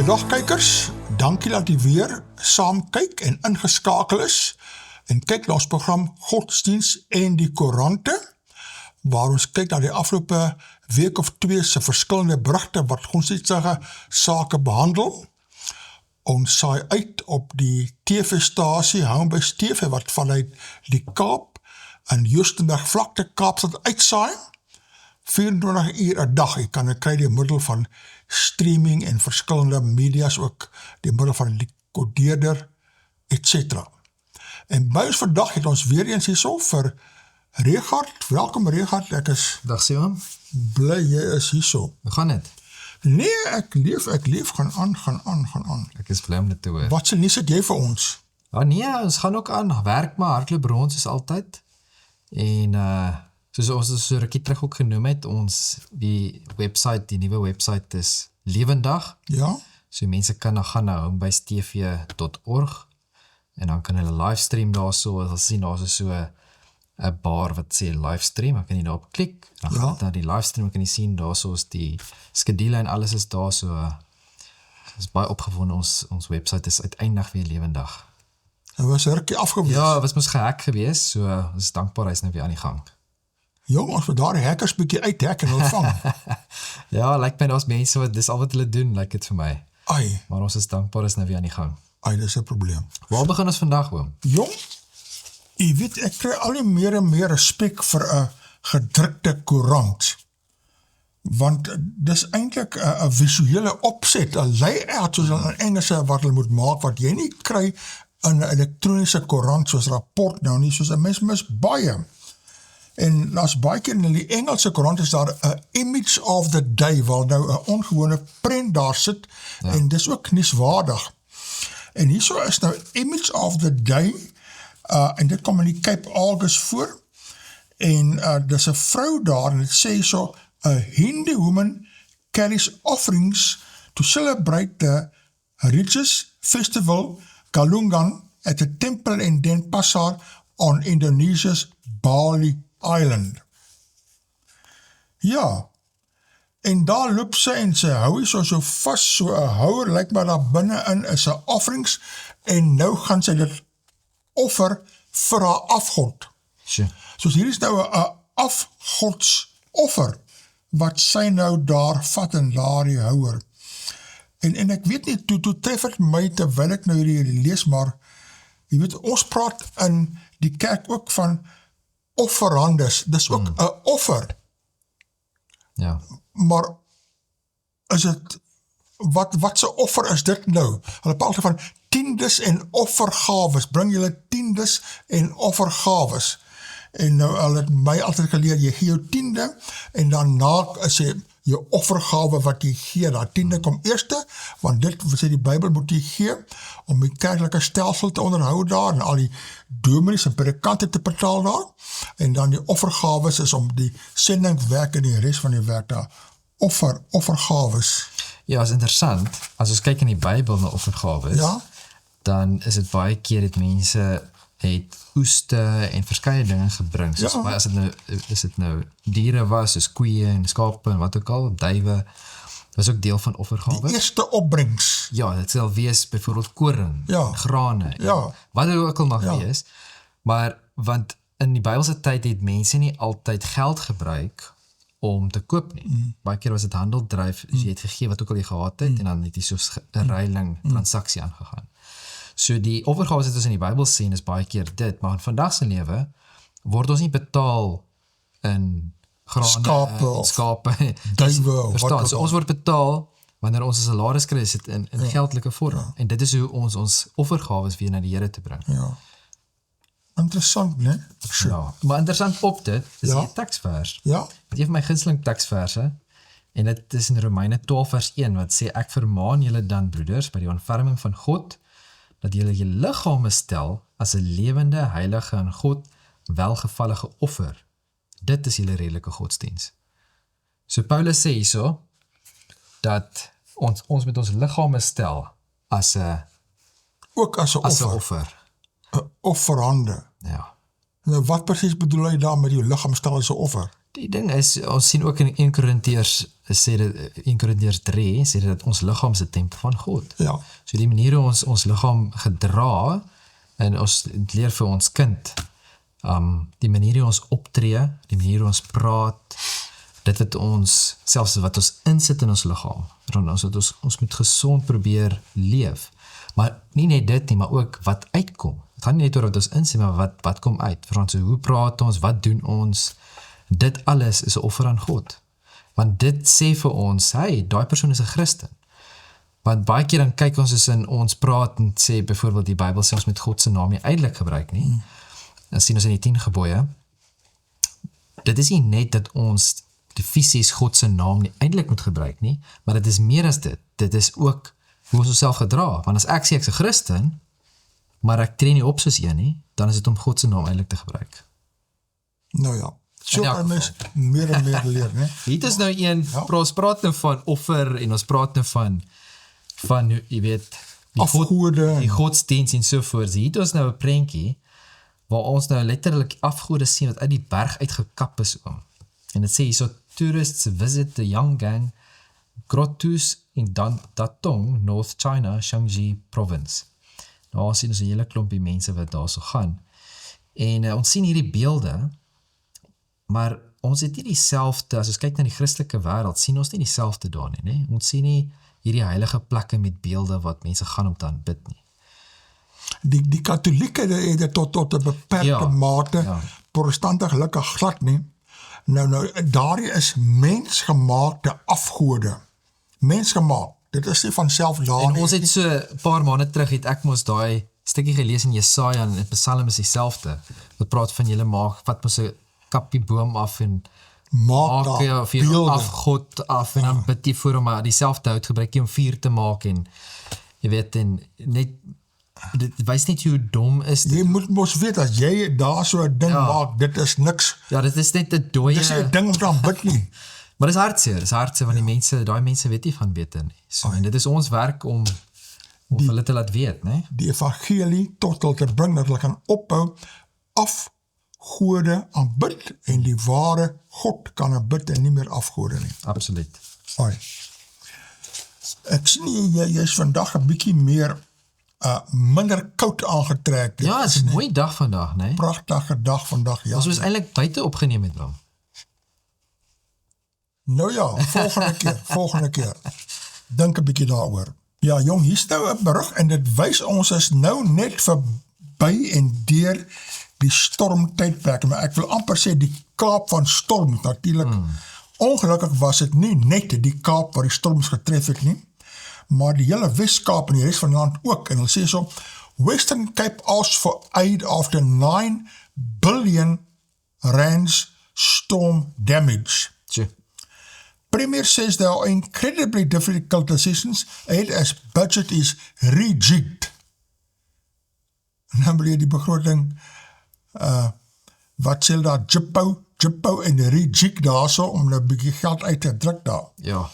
Goeiedag kykers, dankie dat u weer saam kyk en ingeskakel is en kyk na ons program Godsdienst en die Koerante, waar ons kyk na die afgelope week of 2 se verskillende berigte wat godsdienstige sake behandel. Ons saai uit op die TV-stasie Homebase TV wat vanuit die Kaap in Joostenburg vlakte Kaapstad uitsaai. 24 uur 'n dag, jy kan dit kry die middel van streaming en verskillende medias ook, die middel van die kodeerder, etc. En by ons vandag het ons weer eens hierso vir Regard. Welkom Regard, ek is Dag Simon, bly jy is hierso. hoe gaan dit? Nee, ek leef, gaan aan. Ek is bly om dit te hoor. Wat se nuus het jy vir ons? Nee, ons gaan ook aan, werk maar hardloop rond soos altyd. En soos ons so rukkie terug ook genoem het, die nuwe website is lewendig. Ja, So mense kan gaan na homebase.tv.org en dan kan hulle livestream daarso, as hulle sien daar's so 'n bar wat sê livestream, dan kan jy daarop klik, dan gaan dit na die livestream, kan jy sien daarso is die skedule en alles is daar, so is baie opgewonde, ons website is uiteindelik weer lewendig. hy was 'n rukkie afgewees. Ja, was mos gehack gewees, so ons is dankbaar hy is nou weer aan die gang. Jong, ons moet daar die hackers bietjie uithek en hulle vang. Ja, lyk my daar's mense wat dis al wat hulle doen, lyk dit vir my. Ai, Maar ons is dankbaar is nou weer aan die gang. dis 'n probleem. Waar begin ons vandag, oom? Jong, jy weet, ek kry al die meer en meer respek vir 'n gedrukte koerant. Want dis eintlik 'n visuele opset, 'n layout soos in Engels wat hulle moet maak, wat jy nie kry in 'n elektroniese koerant soos rapport nou nie, soos 'n mens mis baie. En daar's baie keer in die Engelse koerant is daar 'n image of the day, waar nou 'n ongewone prent daar sit, en dis ook nuuswaardig. En hierso is nou image of the day, en dit kom in die Cape Argus voor, en dis 'n vrou daar, en dit sê so, a Hindu woman carries offerings to celebrate the religious festival Galungan at the temple in Denpasar on Indonesia's Bali Island. Ja, en daar loop sy en sy hou hier so vast, so 'n houer, lyk maar daar binnein is 'n offerings, en nou gaan sy dit offer vir haar afgod. Sure. Soos hier is nou 'n afgodsoffer, wat sy nou daar vat in daardie houer. En ek weet nie, toe tref het my, terwyl ek nou hierdie lees, maar, jy weet, ons praat in die kerk ook van offerandes, dis ook 'n offer, Ja. maar is het, wat se offer is dit nou? Hulle praat van tiendes en offergawes, bring julle tiendes en offergawes. En nou, hulle het my altyd geleer, jy gee jou tiende, en daarna is jou offergawe wat jy gee, daar tiende kom eerste, want dit sê die Bybel moet jy gee, om die kerklike stelsel te onderhou daar, en al die dominees en predikante te betaal daar, en dan die offergawes is om die sendingwerk en die rest van die werk daar, offergawes. Ja, is interessant, as ons kyk in die Bybel na offergawes, Ja, dan is dit baie keer dat mense het oeste en verskeie dinge gebring, soos baie, as dit nou diere was, soos koeie en skape en wat ook al, duwe, was ook deel van offergawes. die eerste opbrengs. Ja, dit sal wees byvoorbeeld koring, grane, Ja. wat dit ook al mag wees, maar, want in die Bybelse tyd het mense nie altyd geld gebruik om te koop nie. Baie keer was dit handeldryf, jy het gegee wat ook al jy gehad het, en dan het jy soos 'n ruiling transaksie aangegaan. So die offergawes wat ons in die Bybel sien is baie keer dit, maar in vandag se lewe word ons nie betaal in grane, skape, duwe, verstaan, so ons word betaal wanneer ons 'n salaris kry, is dit in geldelike vorm, en dit is hoe ons offergawes weer na die Here te bring. Ja. Interessant, né? Ja, maar interessant op dit, is Ja. die teksvers. Ja, Dit een van my gunsteling teksverse, en dit is in Romeine 12 vers 1, wat sê, ek vermaan julle dan, broeders, by die ontferming van God, dat julle julle liggame stel as 'n lewende, heilige en God welgevallige offer. Dit is julle redelike godsdiens. So Paulus sê hierso, dat ons met ons liggame stel as 'n ook as 'n offer. offer. Offerhande. Ja. Nou, wat precies bedoel jy daar met jou liggaam stel as 'n offer? Die ding is, ons sien ook in 1 Korintiërs 3, sê dit dat ons liggaam is 'n tempel van God. Ja. So die manier hoe ons liggaam gedra, en ons leer vir ons kind, die manier hoe ons optree, die manier hoe ons praat, dit wat ons, selfs wat ons insit in ons liggaam, ons moet gesond probeer leef. Maar nie net dit nie, maar ook wat uitkom. Het gaan nie net oor wat ons insit, maar wat kom uit. Frans, hoe praat ons, wat doen ons? Dit alles is 'n offer aan God. Want dit sê vir ons, hey, daai persoon is 'n Christen. Want baie keer dan kyk ons is in ons praat en sê byvoorbeeld die Bybel sê ons met God se naam nie eintlik gebruik nie. Dan sien ons in die 10 gebooie. Dit is nie net dat ons die fisies God se naam nie eintlik moet gebruik nie, maar dit is meer as dit. Dit is ook hoe ons onsself gedra. Want as ek sê ek's 'n Christen, maar ek tree nie op soos een nie, dan is dit om God se naam eintlik te gebruik. Nou ja, so kan mens meer en meer leer, né? Hier is nou een, ons praat nou van offer en ons praat nou van jy weet, afgode, die godsdienst en sovoorts. Hier is nou 'n prentjie waar ons nou letterlik afgode sien wat uit die berg uitgekap is oom. En dit sê hierso, tourists visit the Yanggang Grottoes in Datong, North China, Shaanxi Province. Daar sien ons 'n hele klompie mense wat daar so gaan. En ons sien hierdie beelde, maar ons het nie dieselfde, as ons kyk na die Christelike wêreld, sien ons nie dieselfde daar nie, né? Ons sien nie hierdie heilige plekke met beelde wat mense gaan om te aanbid nie. Die katholieke het dit tot 'n beperkte mate, protestante gelukkig glad nie. Nou, daardie is mensgemaakte afgode. Mensgemaak. Dit is nie van self daar En nie. ons het so 'n paar maande terug het ek mos daai stukkie gelees in Jesaja en in Psalm is dieselfde. Wat praat van julle vat mos 'n kappie boom af en maak of jy af God af en dan bid jy voor hom, maar dieselfde hout gebruik jy om vuur te maak en jy weet, en net dit wys net hoe dom is dit. Jy moet mos weet, as jy daar so 'n ding maak, dit is niks. Ja, dit is net 'n dooie... Dit is nie 'n ding om te aanbid nie. Maar dis hartseer, want die mense, daai mense weet nie van beter nie. So, en dit is ons werk om hulle te laat weet, né? Die evangelie tot hulle te bring, dat hulle kan ophou, afgode aanbid, en die ware God kan aanbid en nie meer afgode nie. Absoluut. Oi. Ek sien jy is vandag 'n bietjie meer minder koud aangetrek. Ja, het is 'n mooi dag vandag, né? Pragtige dag vandag, ja. Ons was eintlik buite opgeneem met Bram. Nou ja, volgende keer. Dink 'n bietjie daaroor. Ja, jong, hier's nou 'n berig en dit wys ons is nou net verby en deur die stormtydperk, maar ek wil amper sê die Kaap van storm, natuurlik. Ongelukkig was dit nie net die Kaap waar die storms getref het nie, maar die hele Wes-Kaap en die res van die land ook. En hulle sê so, Western Cape asked for aid after 9 billion rands storm damage. Tjie. Premier says there are incredibly difficult decisions aid as budget is rejigged. En dan wil jy die begroting, wat sê daar, Jippo en rejig daar so, om nou 'n bietjie geld uit te druk daar. Ja.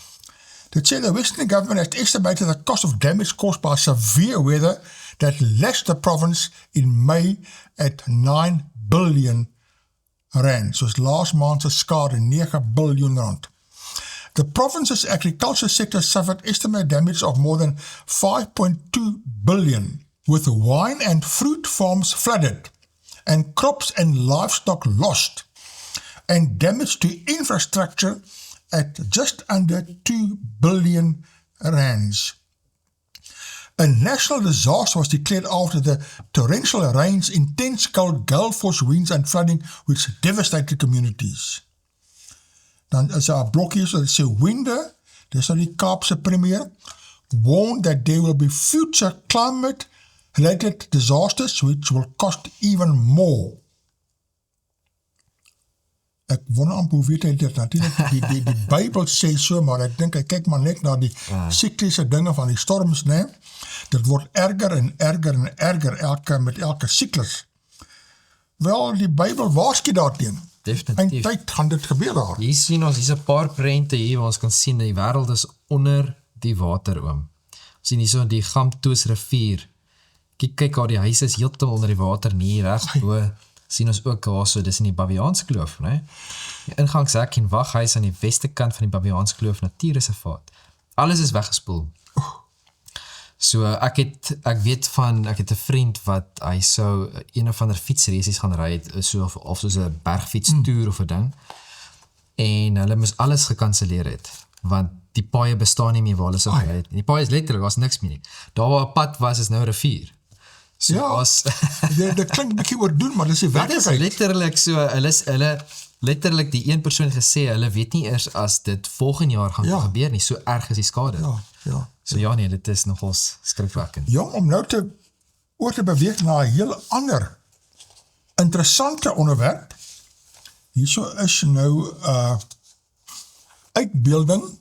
Dit sê the Western government has estimated the cost of damage caused by severe weather that left the province in May at 9 billion rand. Soos laas maand se skade 9 biljoen rand. The province's agriculture sector suffered estimated damage of more than 5.2 billion, with wine and fruit farms flooded, and crops and livestock lost, and damage to infrastructure at just under 2 billion rands. A national disaster was declared after the torrential rains, intense cold, gale force winds and flooding which devastated communities. Dan is daar 'n blokkie so dit sê Winde, dis nou die Kaapse premier, warned that there will be future climate related disasters which will cost even more. Ek wonder amper hoe weet hy dit, natuurlijk die Bybel sê so, maar ek dink hy kyk maar net na die sikliese dinge van die storms, nee. Dit word erger en erger en erger met elke siklus. Wel, die Bybel waarsku daarteen. Definitief. En tyd gaan dit gebeur daar. Hier sien ons, hier's 'n paar prente hier waar ons kan sien die wêreld is onder die water oom. Ons sien hierso die Gamtoos rivier. Kyk daar, die huis is heeltemal onder die water nie reg bo sien ons ook daarso, dis in die Baviaans Kloof, né? Die ingangshek en waghuis aan die weste kant van die Baviaans Kloof natuurreservaat. Alles is weggespoel. So ek het 'n vriend wat hy sou een of ander fietsresies gaan ry het, so of soos 'n bergfiets toer of 'n ding. En hulle moes alles gekanselleer het, want die paaie bestaan nie meer waar hulle sou gery het. Die paaie is letterlik, was niks meer nie. Daar waar 'n pad was, is nou 'n rivier. So Ja, dit klink 'n bietjie oordoen, maar dis die dit is werklikheid. letterlik so, hulle letterlik die een persoon gesê, hulle weet nie eers as dit volgende jaar gaan gebeur nie, so erg is die skade. Ja. So ja nee, dit is nogals skrikwekkend. Jong, om nou oor te beweeg na 'n heel ander interessante onderwerp. Hierso is nou uitbeelding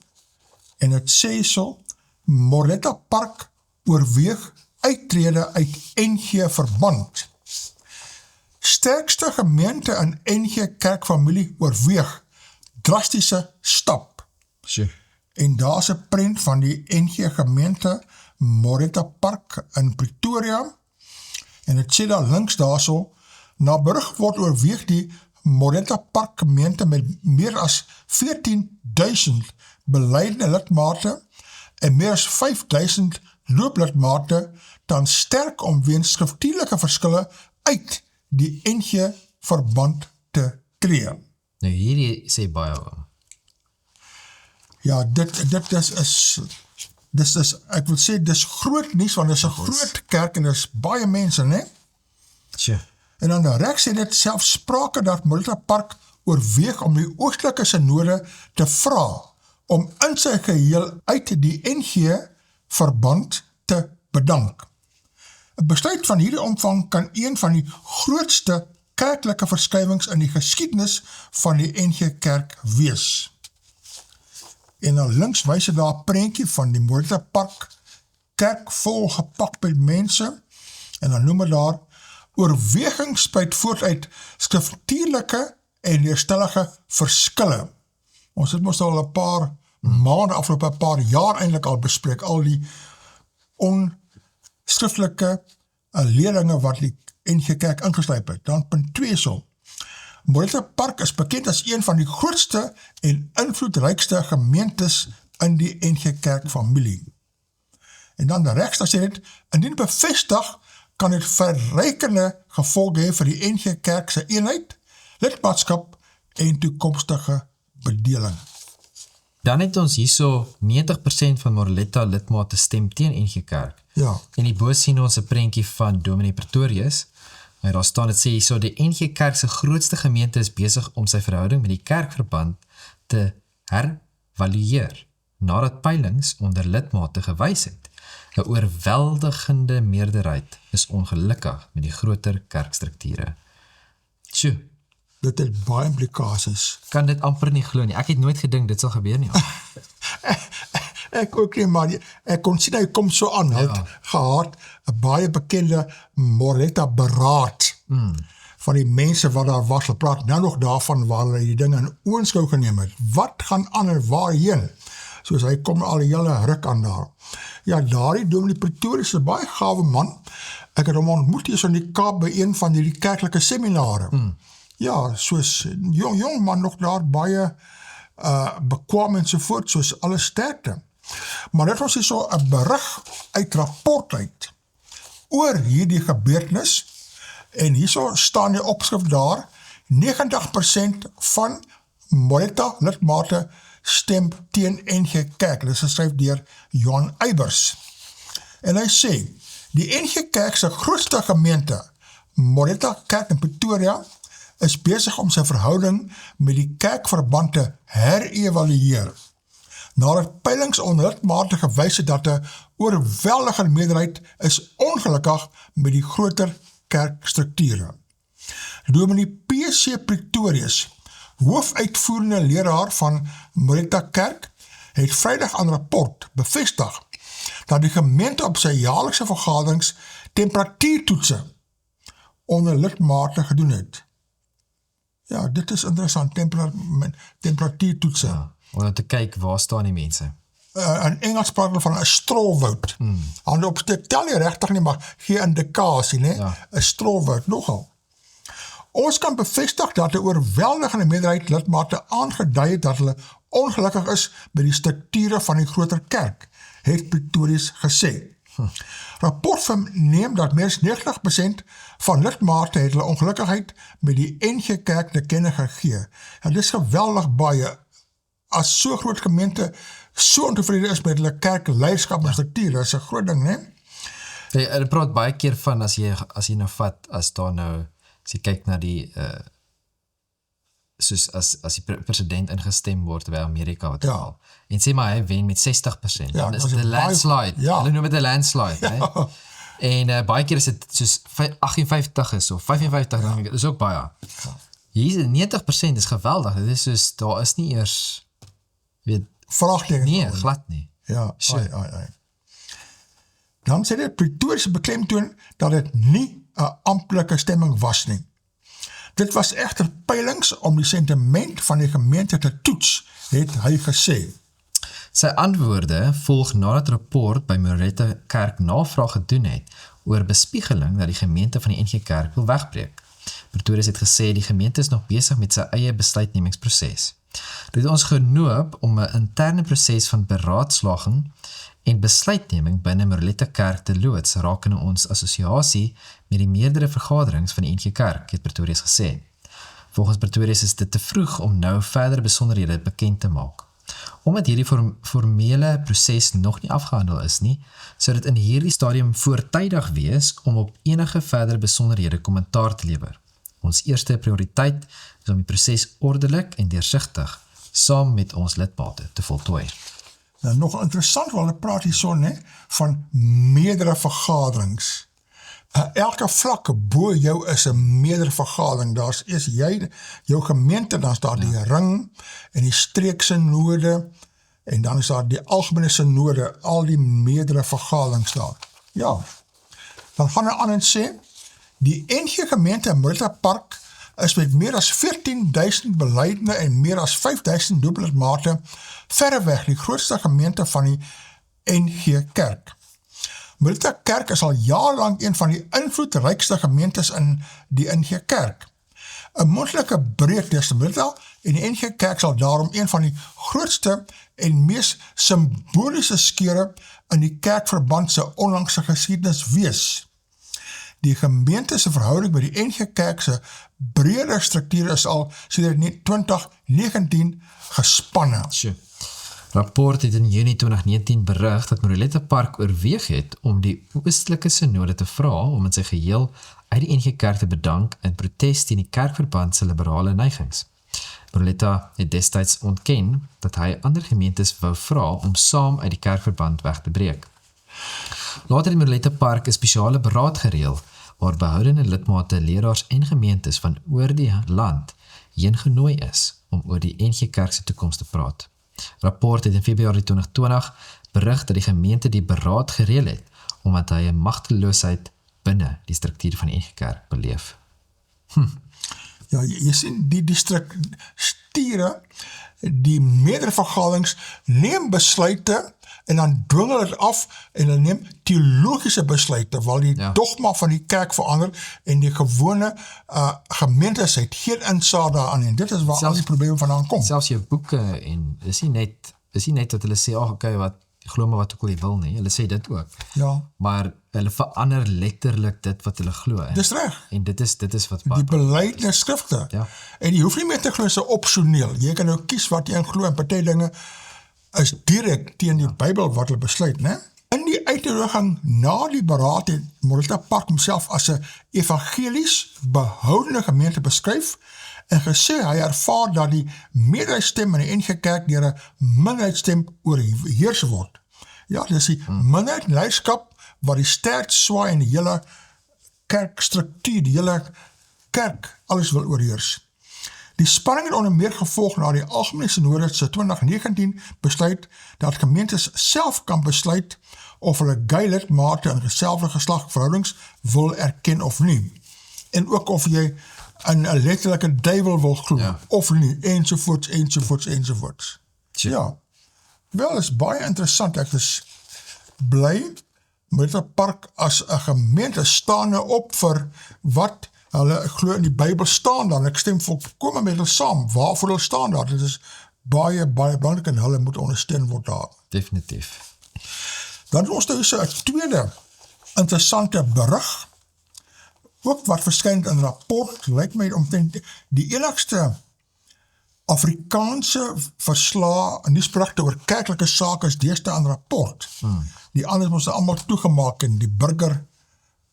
en dit sê so, Moretta Park oorweeg uittrede uit NG verband. Sterkste gemeente in NG Kerkfamilie oorweeg drastiese stap. Sure. En daar is 'n prent van die NG gemeente Moretta Park in Pretoria. En dit sê daar links daarso, na berig word oorweeg die Moretta Park gemeente met meer as 14.000 beleidende lidmate en meer as 5.000 looplidmate dan sterk om weens skriftuurlike verskille uit die NG verband te kry. Nou hierdie sê baie. Ja, dit is, ek wil sê, dis groot nuus, want dis 'n groot kerk en dis baie mense, né? Sure. En dan regs sê dit self sprake dat Moretta Park oorweeg om die oostelike synode te vra om in sy geheel uit die NG verband te bedank. 'n Besluit van hierdie omvang kan een van die grootste kerklike verskywings in die geskiedenis van die NG Kerk wees. En dan links wys dit daar 'n prentjie van die Moretta Park kerk vol gepak met mense, en dan noem het daar oorweging spruit voort uit skriftuurlike en leerstellige verskille. Ons het mos al 'n paar maande, afloop 'n paar jaar eintlik al bespreek, al die onskriftelike leerlinge wat die NG Kerk ingesluip het. Dan punt 2 so. Moretta Park is bekend as een van die grootste en invloedrykste gemeentes in die NG Kerk familie. En dan regs, daar sê dit, indien bevestig, kan dit verrykende gevolge hê vir die NG Kerk se eenheid, lidmaatskap en toekomstige bedeling. Dan het ons hierso 90% van Moretta lidmate stem teen NG Kerk. Ja. En hierbo sien ons 'n prentjie van Dominee Pretorius. En daar staan, dit sê hierso, die NG Kerk se grootste gemeente is besig om sy verhouding met die kerkverband te hervalueer, nadat peilings onder lidmate gewys het. 'n oorweldigende meerderheid is ongelukkig met die groter kerkstrukture. Sjoe, Dit het baie implikasies. kan dit amper nie glo nie. Ek het nooit gedink dit sal gebeur nie. Ek ook nie, maar ek kon sien hy kom so aan. Hy het gehad 'n baie bekende Moretta beraad van die mense wat daar was. Hulle praat nou nog daarvan waar hulle die dinge in oënskou geneem het. Wat gaan aan en waarheen? Soos hy kom al 'n hele ruk aan daar. Ja, daardie Dominee Pretorius is 'n baie gawe man. Ek het hom ontmoet hier so in die Kaap by een van hierdie kerklike seminare. Ja, soos jong man nog daar, baie bekwam en sovoort, soos alle sterkte. Maar dit was hier so 'n berig uit rapport uit oor hierdie gebeurtenis, en hierso staan die opskrif daar, 90% van Moretta lidmate stem teen NG Kerk. Dit is geskryf deur Johan Eybers. En hy sê, die NG Kerk se grootste gemeente, Moretta Kerk in Pretoria, is besig om sy verhouding met die kerkverband te herevalueer. Nadat peilings onder lidmate gewys het dat 'n oorweldigende meerderheid is ongelukkig met die groter kerkstrukture. Dominee P.C. Pretorius, hoofuitvoerende leraar van Moretta Kerk, het Vrydag aan rapport bevestig dat die gemeente op sy jaarlikse vergaderings temperatuurtoetse onder lidmate gedoen het. Ja, dit is interessant, temperatuurtoetse. Ja, om te kyk waar staan die mense. In Engels praat hulle van 'n strawwoud. Hande op steek, tel nie regtig nie, maar gee indikasie, né? Ja. 'n strawwoud, nogal. Ons kan bevestig dat 'n oorweldigende meerderheid lidmate aangedui het dat hulle ongelukkig is met die strukture van die groter kerk, het Pretorius gesê. Rapport verneem dat meer as 90% van lidmate het hulle ongelukkigheid met die NG Kerk te kenne gegee. En dit is geweldig baie. As so groot gemeente so ontevrede is met hulle kerkleierskap en struktuur, dat is 'n groot ding, né? Hulle praat baie keer van as jy nou vat, as jy kyk na die soos as die president ingestem word by Amerika wat geval. En sê maar hy wen met 60%. Dan is dit 'n landslide. Hulle noem dit 'n landslide, hè. En baie keer is dit soos 58 is of 55, dan is ook baie. Hier 90% is geweldig. Dit is soos daar is nie eers vraagteken. Nee, glad nie. Ja, ai. Dan sê dit Pretorius beklemtoon dat dit nie 'n amptelike stemming was nie. Dit was egter peilings om die sentiment van die gemeente te toets, het hy gesê. Sy antwoorde volg nadat rapport by Moreletta Kerk navraag gedoen het oor bespiegeling dat die gemeente van die NG Kerk wil wegbreek. Pretorius het gesê die gemeente is nog besig met sy eie besluitnemingsproses. Dit het ons genoop om 'n interne proses van beraadslaging en besluitneming binne Moreletta Kerk te loods rakende ons assosiasie met die meerdere vergaderings van die NG Kerk, het Pretorius gesê. Volgens Pretorius is dit te vroeg om nou verdere besonderhede bekend te maak. Omdat hierdie formele proses nog nie afgehandel is nie, sou dit in hierdie stadium voortydig wees om op enige verdere besonderhede kommentaar te lewer. Ons eerste prioriteit is om die proses ordelik en deursigtig saam met ons lidmate te voltooi. Nou, nog interessant, want hulle praat hierso, né, van meerdere vergaderings. Elke vlak bo jou is 'n meerdere vergadering. Daar's eers jy, jou gemeente, dan is daar die ring en die streeksynode en dan is daar die algemene synode, al die meerdere vergaderings daar. Ja. Dan gaan hy aan en sê, die NG gemeente in Moreletta Park is met meer as 14.000 beleidende en meer as 5.000 doelidmate verreweg die grootste gemeente van die NG Kerk. Moreletta Kerk is al jaarlang een van die invloedrykste gemeentes in die NG Kerk. 'n Moontlike breuk tussen Moreletta en die NG Kerk sal daarom een van die grootste en mees simboliese skeure in die kerkverband se onlangse geskiedenis wees. Die gemeente se verhouding by die NG Kerk se breër struktuur is al sedert 2019 gespanne. Sure. Rapport het in Junie 2019 berig dat Moreletta Park oorweeg het om die oostelike synode te vra om in sy geheel uit die NG Kerk te bedank in protest teen die kerkverband se liberale neigings. Moreletta het destyds ontken dat hy ander gemeentes wou vra om saam uit die kerkverband weg te breek. Later in Moreletta Park 'n spesiale beraad gereël waar behoudende lidmate, leraars en gemeentes van oor die land heen genooi is om oor die NG Kerk se toekoms te praat. Rapport het in Februarie 2020 berig dat die gemeente die beraad gereël het omdat hy 'n magteloosheid binne die struktuur van die NG Kerk beleef. Ja, jy sien die strukture, die meerdere vergaderings neem besluite en dan dwing hulle dit af en hulle neem teologiese besluite, waar die dogma van die kerk verander en die gewone gemeentes het geen insaag daaraan en dit is waar al die probleme vandaan kom. Selfs jou boeke en is nie net dat hulle sê, okay, wat glo maar wat ook al jy wil nie, hulle sê dit ook. Ja. Maar hulle verander letterlik dit wat hulle glo. Dis reg. En dit is wat die belydenis skrifte. Ja. En jy hoef nie meer te glo so opsioneel. Jy kan nou kies wat jy in glo en party dinge is direk teen die Bybel wat hulle besluit, né? In die uitnodiging na die beraad het Moreletta Park homself as 'n evangelies behoudende gemeente beskryf en gesê hy ervaar dat die meerderheidsstem in die NG Kerk deur 'n minderheidsstem oorheers word. Ja, dis die minderheidsleierskap wat die sterk swaai in die hele kerkstruktuur, die hele kerk alles wil oorheers. Die spanning het onder meer gevolg na die algemene synode se 2019 besluit dat gemeentes self kan besluit of hulle gay lidmate in dieselfde geslagverhoudings wil erken of nie. En ook of jy in 'n letterlike duiwel wil glo of nie, ensovoorts. Ja, wel is baie interessant, ek is bly Moreletta Park as 'n gemeente staan op vir wat Hulle glo in die Bybel staan daar, en ek stem volkome met hulle saam, waarvoor hulle staan daar, dit is baie, baie belangrijk, en hulle moet ondersteun word daar. Definitief. Dan het ons nou so 'n tweede interessante berig, ook wat verskyn in 'n rapport, lyk my omtrent die enigste Afrikaanse verslae en nuusberigte oor kerklike sake is deesdae 'n rapport. Die ander moes almal toegemaak en die burger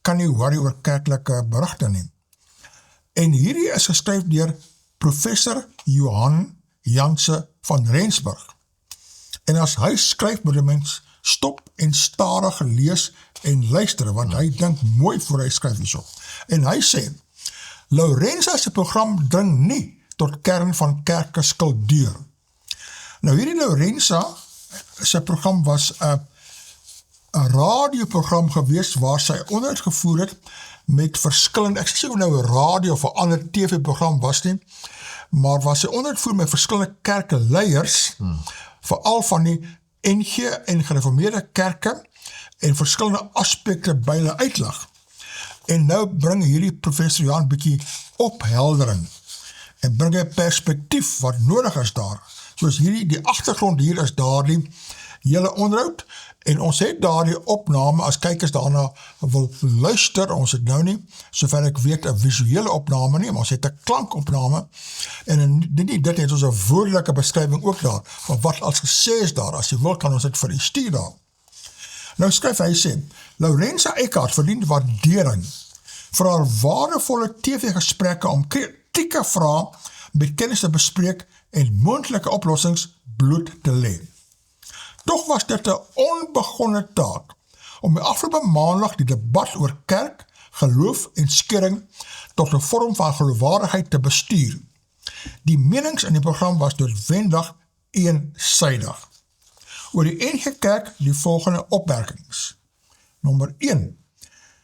kan nie worry oor kerklike berigte nie. En hierdie is geskryf deur professor Johan Janse van Rensburg. En as hy skryf, moet die mens stop en stadig lees en luister, want hy dink mooi voor hy skryf hierso. En hy sê, Laurensa se program dring nie tot kern van kerke skulptuur. Nou hierdie Laurensa se program was 'n radioprogram gewees waar sy onderhoud gevoer het met verskillende, ek sê nou 'n radio of 'n ander TV-program was nie, maar waar sy onderhoud voer met verskillende kerkeleiers, veral van die NG en gereformeerde kerke en verskillende aspekte by hulle uitlig. En nou bring hierdie professor Johan bietjie opheldering en bring 'n perspektief wat nodig is daar. Soos hierdie, die agtergrond hier is daardie hele onderhoud, en ons het daardie opname, as kykers daarna wil luister, ons het nou nie, sover ek weet, 'n visuele opname nie, maar ons het 'n klankopname, en dit het ons 'n woordelike beskrywing ook daar, van wat als gesê is daar, as jy wil kan ons dit vir u stuur daar. Nou skryf hy sê, Laurensa Eckhardt verdien waardering vir haar waardevolle TV-gesprekke om kritieke vrae met kennis te bespreek en moontlike oplossings bloot te lê. Tog was dit 'n onbegonne taak om die afgelope maandag die debat oor kerk, geloof en skering tot 'n vorm van geloofwaardigheid te bestuur. Die menings in die program was noodwendig eensydig. Oor die NG Kerk die volgende opmerkings. Nommer 1.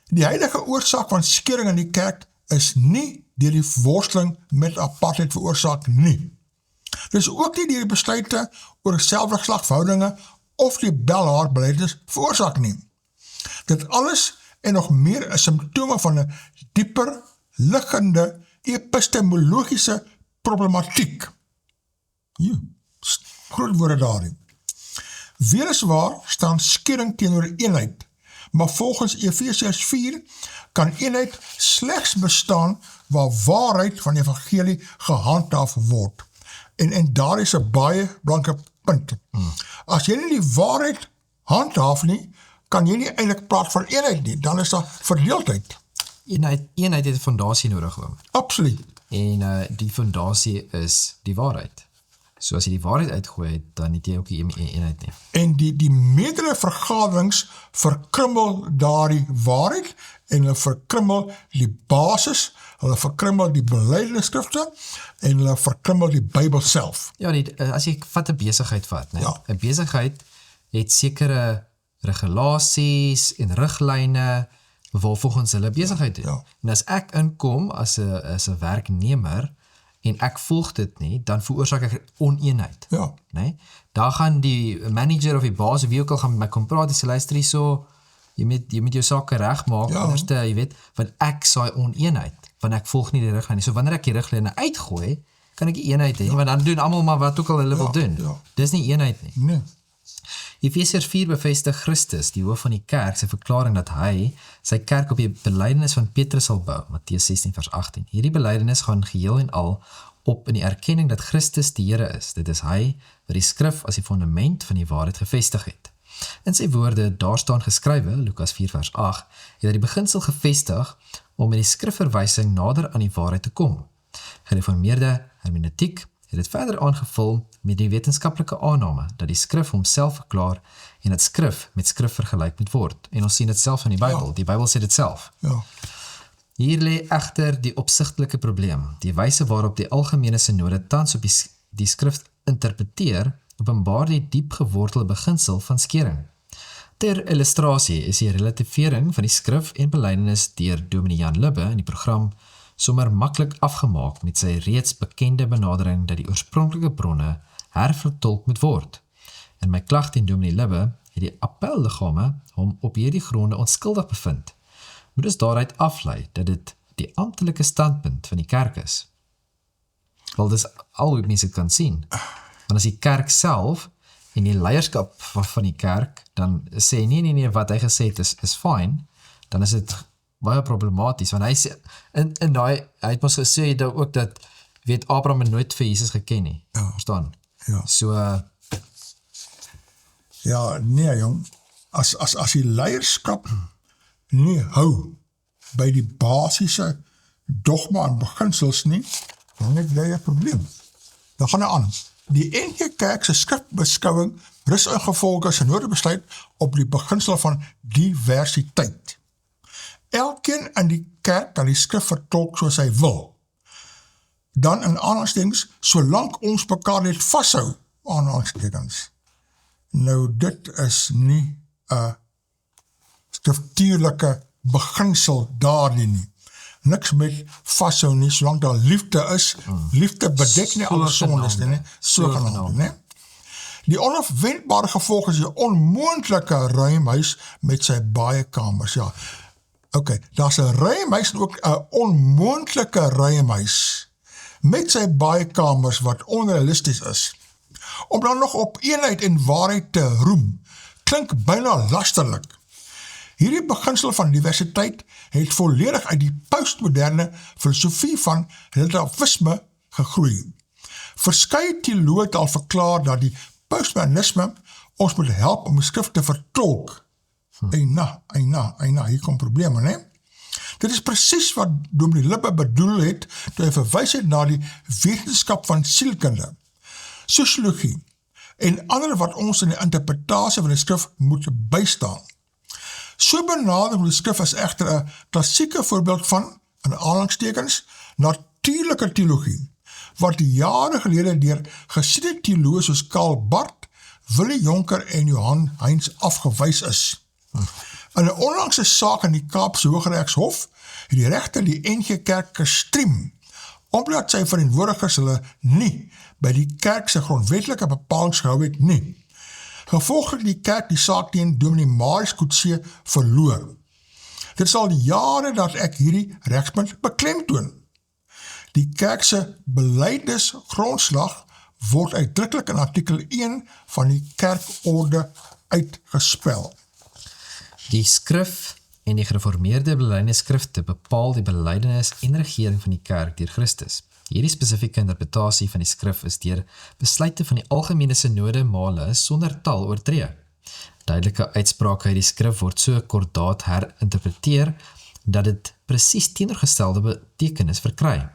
Die huidige oorsaak van skering in die kerk is nie deur die worsteling met apartheid veroorsaak nie. Dis ook nie deur die besluite oor selfgeslagverhoudinge of die Belhaar-belydenis veroorsaak nie. Dit alles en nog meer is simptome van 'n dieper, liggende, epistemologiese problematiek. Groot woorde daarin. Weliswaar staan skering teenoor eenheid, maar volgens Efesiërs 4 kan eenheid slegs bestaan waar waarheid van die evangelie gehandhaaf word. En daar is 'n baie belangrike punt. As jy nie die waarheid handhaaf nie, kan jy nie eintlik praat van eenheid nie, dan is daar verdeeldheid. Eenheid het 'n fondasie nodig, oom. Absoluut. En die fondasie is die waarheid. So as jy die waarheid uitgooi het, dan het jy ook nie eenheid nie. En die meerdere vergaderings verkrummel daardie waarheid, en hulle verkrummel die basis, hulle verkrummel die belydenisskrifte, en hulle verkrummel die Bybel self. Ja, as jy vat 'n besigheid vat, nee. Ja. 'n besigheid het sekere regulasies en riglyne waarvolgens hulle besigheid doen. Ja. En as ek inkom as 'n werknemer en ek volg dit nie, dan veroorsaak ek oneenheid. Ja. Nee? Daar gaan die manager of die baas of wie ook al gaan met my kom praat, die sê luister hierso, jy moet jou sake regmaak, Ja. anders jy weet, want ek saai oneenheid, want ek volg nie die riglyne. So wanneer ek die riglyne uitgooi, kan ek die eenheid hê, want dan doen almal maar wat ook al hulle wil doen. Ja. Dis nie eenheid nie. Nee. Efesiërs 4 bevestig Christus, die hoof van die kerk, sy verklaring dat hy sy kerk op die belydenis van Petrus sal bou, Matteus 16 vers 18. Hierdie belydenis gaan geheel en al op in die erkenning dat Christus die Here is. Dit is hy wat die skrif as die fondament van die waarheid gevestig het. In sy woorde, daar staan geskrywe, Lukas 4 vers 8, het hy die beginsel gevestig om met die skrifverwysing nader aan die waarheid te kom. Gereformeerde hermeneutiek het dit verder aangevul met die wetenskaplike aanname dat die skrif homself verklaar en dat skrif met skrif vergelyk moet word. En ons sien dit self in die Bybel. Ja. Die Bybel sê dit self. Ja. Hier lê egter die opsigtelike probleem. Die wyse waarop die algemene synode tans op die skrif interpreteer, openbaar die diep gewortelde beginsel van skering. Ter illustrasie is die relativering van die skrif en belydenis deur Dominee Jan Libbe in die program sommer maklik afgemaak met sy reeds bekende benadering dat die oorspronklike bronne hervertolk moet word. In my klag teen Dominee Libbe het die appelliggame hom op hierdie gronde onskuldig bevind. Moet dus daaruit aflei dat dit die amptelike standpunt van die kerk is. Wel, dis al hoe mense dit kan sien. Want as die kerk self en die leierskap van die kerk dan sê, nee, wat hy gesê het is fine, dan is dit baie problematies, want hy sê, hy het ons gesê ook dat, weet, Abraham het nooit vir Jesus geken nie, verstaan? Ja. So, Ja, nee jong, as die leierskap nie hou by die basiese dogma en beginsels nie, dan het jy 'n probleem. Dan gaan aan. Die NG Kerk se skrifbeskouing rus ingevolge synode besluit op die beginsel van diversiteit. Elkeen in die kerk kan die skrif vertolk soos hy wil. Dan in aanhalingstekens, solank ons mekaar net vashou, aanhalingstekens. Nou, dit is nie 'n skriftuurlike beginsel daarin nie. Niks met vashou nie, solank daar liefde is. Liefde bedek nie alle sondes nie, sogenaamd, nee. Die onafwendbare gevolg is die onmoontlike ruimhuis met sy baie kamers, ja. Okay, daar's 'n ruimhuis en ook 'n onmoontlike ruimhuis met sy baie kamers wat onrealisties is. Om dan nog op eenheid en waarheid te roem, klink byna lasterlik. Hierdie beginsel van diversiteit het volledig uit die postmoderne filosofie van relativisme gegroei. Verskeie teoloë het al verklaar dat die postmodernisme ons moet help om die skrif te vertolk. Eina, hier kom probleme, né? Dit is presies wat Dominee Libbe bedoel het, toe hy verwys het na die wetenskap van sielkunde, sosiologie en ander wat ons in die interpretasie van die skrif moet bystaan. So benadering die skrif is egter 'n klassieke voorbeeld van, in aanhalingstekens, natuurlike teologie, wat jare gelede deur gesiene teoloë soos Karl Barth, Willie Jonker en Johan Heinz afgewys is. In 'n onlangse saak in die Kaapse Hooggeregshof het die regter die NG Kerk gestrem, omdat sy verantwoordigers hulle nie by die kerk se grondwetlike bepalings gehou het nie. Gevolglik die kerk die saak teen Dominee Marius Coetzee verloor. Dit is al jare dat ek hierdie regspunt beklemtoon. Die kerk se belydenis grondslag word uitdruklik in artikel 1 van die kerkorde uitgespel. Die skrif en die gereformeerde belydenisskrifte bepaal die belydenis en regering van die kerk deur Christus. Hierdie spesifieke interpretasie van die skrif is deur besluite van die algemene synode male sonder taal oortree. Duidelike uitsprake uit die skrif word so kordaat herinterpreteer dat dit presies teenoorgestelde betekenis verkry.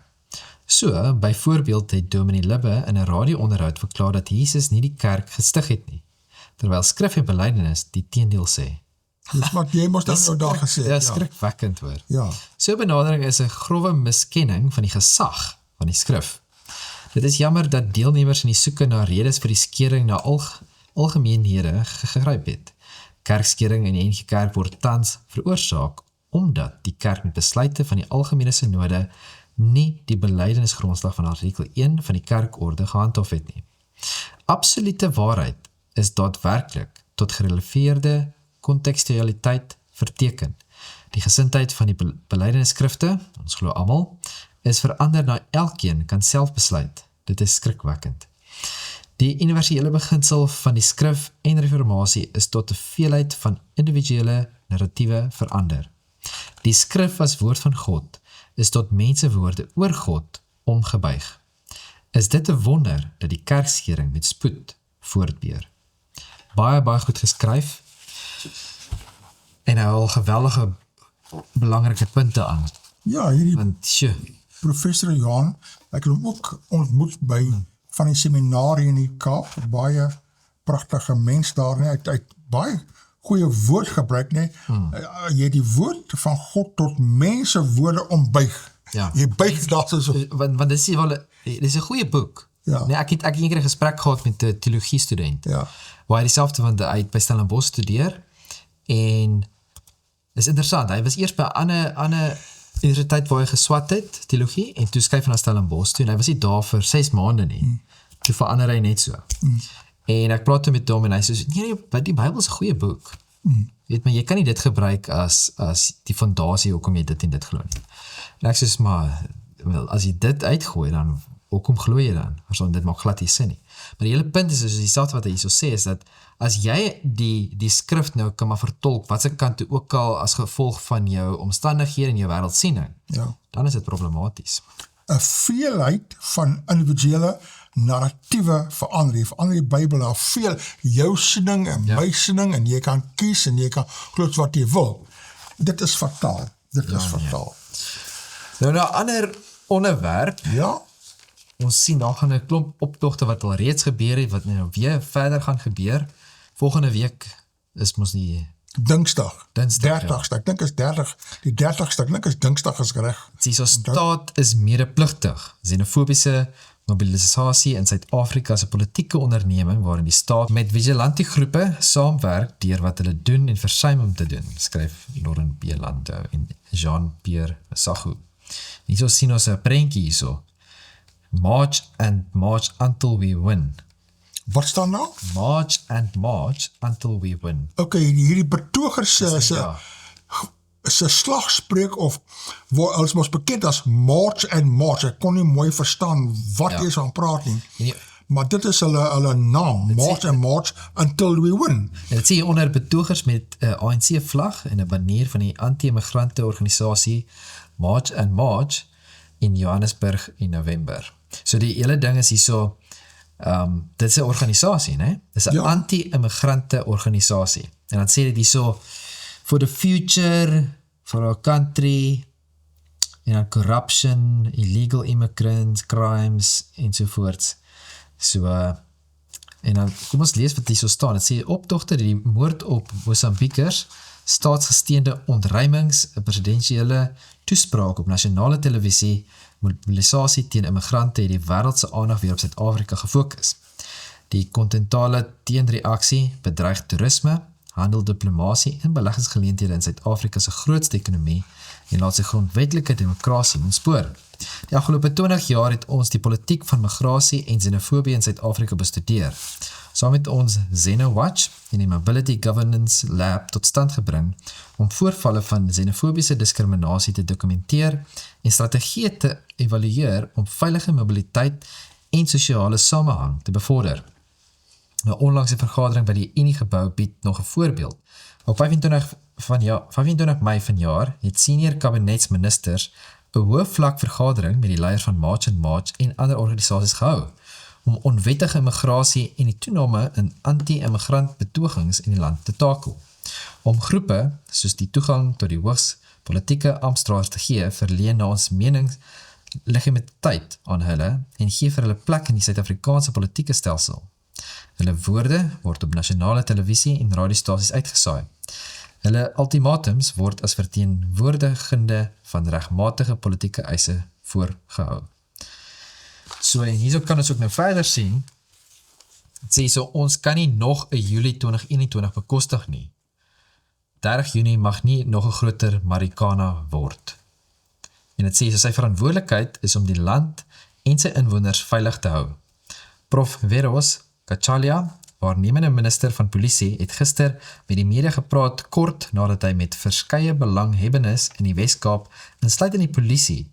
So, byvoorbeeld het Dominee Libbe in 'n radio-onderhoud verklaar dat Jesus nie die kerk gestig het nie, terwyl skrif en belydenis die teendeel sê. Dis wat jy moes dan nou daar gesê. Ja, skrikwekkend hoor. Ja. So benadering is 'n grove miskenning van die gesag van die skrif. Dit is jammer dat deelnemers in die soeke na redes vir die skering na algemeenhede gegryp het. Kerkskering in die NG Kerk word tans veroorsaak omdat die kerk met besluite van die algemene synode nie die belydenisgrondslag van artikel 1 van die kerkorde gehandhaaf het nie. Absolute waarheid is daadwerklik tot gerelieveerde kontekstualiteit verteken. Die gesindheid van die belydenisskrifte, ons glo almal, is verander na elkeen kan self besluit. Dit is skrikwekkend. Die universele beginsel van die skrif en reformatie is tot 'n veelheid van individuele narratiewe verander. Die skrif as woord van God is tot mensewoorde oor God omgebuig. Is dit 'n wonder dat die kerkskering met spoed voortbeer? Baie goed geskryf en hy al geweldige belangrike punte aan. Ja, hierdie Want, professor Johan, ek het hom ook ontmoet by van die seminarie in die Kaap, baie pragtige mens daar, nie, hy het baie goeie woord gebruik, nie, jy het die woord van God tot mense woorde ombuig, ja. Jy buig daar so. Want dit is 'n goeie boek. Ja. Nee, ek het eendag 'n gesprek gehad met 'n teologie student, Ja. waar hy dieselfde, want hy het by Stellenbosch studeer, en is interessant, hy was eers by 'n ander universiteit waar hy geswat het, teologie, en toe skuif hy na Stellenbosch toe, en hy was nie daar vir 6 maande nie, toe verander hy net so. En ek praat met hom, en hy sê, nee, die Bybel is 'n goeie boek, weet, maar jy kan nie dit gebruik as die fondasie hoekom jy dit en dit glo nie. En ek sê, maar, wel, as jy dit uitgooi, dan, hoekom glo jy dan? Want dit maak glad nie sin nie. Maar die hele punt is, die saak wat hy hierso sê, is dat, as jy die skrif nou kan maar vertolk, wat se kant toe ook al as gevolg van jou omstandighede en jou wêreldsiening, dan is dit problematies. 'n veelheid van individuele narratiewe verander die Bybel na veel, jou siening en my siening, en jy kan kies en jy kan glo wat jy wil. Dit is fataal. Is fataal. Nou, 'n ander onderwerp, ons sien daar gaan 'n klomp optogte wat al reeds gebeur het, wat nou weer verder gaan gebeur. Volgende week is mos die Dinsdag, 30ste, ek dink is 30, die 30ste, ek dink is Dinsdag is reg. So staat is medepligtig, xenofobiese mobilisasie in Suid-Afrika se politieke onderneming waarin die staat met vigilante groepe saamwerk deur wat hulle doen en versuim om te doen, skryf Lauren B. Landau en Jean-Pierre Sagu. Hierso sien ons 'n prentjie hierso. March and march until we win. Wat staan nou? March and march until we win. Okay, hierdie betogers se slagspreuk of waar ons mos bekend as March and March. Ek kon nie mooi verstaan wat jy van praat nie. Maar dit is hulle naam, March and March until we win. En dit sê hier onder betogers met 'n ANC vlag en 'n banier van die anti-immigrante organisasie March and March in Johannesburg in November. So die hele ding is hierso, dit is 'n organisasie, né? Dis 'n anti-immigrante organisasie. En dan sê dit hierso, for the future, for our country, corruption, illegal immigrants, crimes, ensovoorts. So, en dan, kom ons lees wat hierso staan. Het sê, optogte die moord op Mosambiekers, staatsgesteende ontruimings, 'n presidensiële toespraak op nasionale televisie, mobilisasie teen immigrante het die wêreld se aandag weer op Suid-Afrika gefokus. Die kontinentale teenreaksie bedreig toerisme, handel, diplomasie en beleggingsgeleenthede in Suid-Afrika se grootste ekonomie en laat sy grondwetlike demokrasie ontspoor. Die afgelope 20 jaar het ons die politiek van migrasie en xenofobie in Suid-Afrika bestudeer. Saam met ons XenoWatch en die Mobility Governance Lab tot stand gebring om voorvalle van xenofobiese diskriminasie te dokumenteer en strategieë te evalueer om veilige mobiliteit en sosiale samehang te bevorder. 'n onlangse vergadering by die Uniegebou bied nog 'n voorbeeld. Op 25 Mei vanjaar het senior kabinetsministers 'n hoë-vlak vergadering met die leiers van March and March en ander organisasies gehou om onwettige immigrasie en die toename in anti-immigrant betogings in die land te takel. Om groepe soos die toegang tot die hoogs politieke amptdraers te gee, verleen na ons menings legitimiteit aan hulle en gee vir hulle plek in die Suid-Afrikaanse politieke stelsel. Hulle woorde word op nasionale televisie en radiostasies uitgesaai. Hulle ultimatums word as verteenwoordigende van regmatige politieke eise voorgehou. So, en hierso kan ons ook nou verder sien, het sê so, ons kan nie nog 'n Julie 2021 bekostig nie. 30 Junie mag nie nog 'n groter Marikana word. En het sê so, sy verantwoordelikheid is om die land en sy inwoners veilig te hou. Prof. Veros Kachalia, waarnemende minister van polisie, het gister met die media gepraat kort nadat hy met verskeie belanghebbendes in die Wes-Kaap, insluitend die polisie,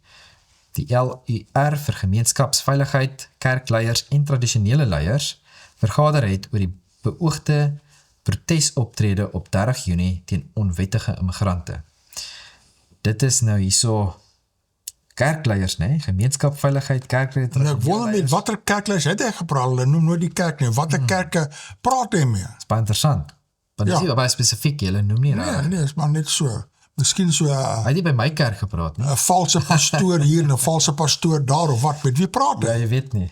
die LUR vir gemeenskapsveiligheid, kerkleiers en tradisionele leiers, vergader het oor die beoogde protesoptrede op 30 Junie teen onwettige immigrante. Dit is nou hierso kerkleiers, nee, gemeenskapsveiligheid, kerkleiers. Ek wonder met watter kerkleiers het hy gepraat, hulle noem nooit die kerk nie, watter kerke praat hy mee? Dit is baie interessant, want dit is nie baie spesifiek, hulle noem nie raar. Nee, is maar net so. Miskien so hy het nie by my kerk gepraat nie. 'n valse pastoor hier en 'n valse pastoor daar of wat, met wie praat hy? Ja, jy weet nie.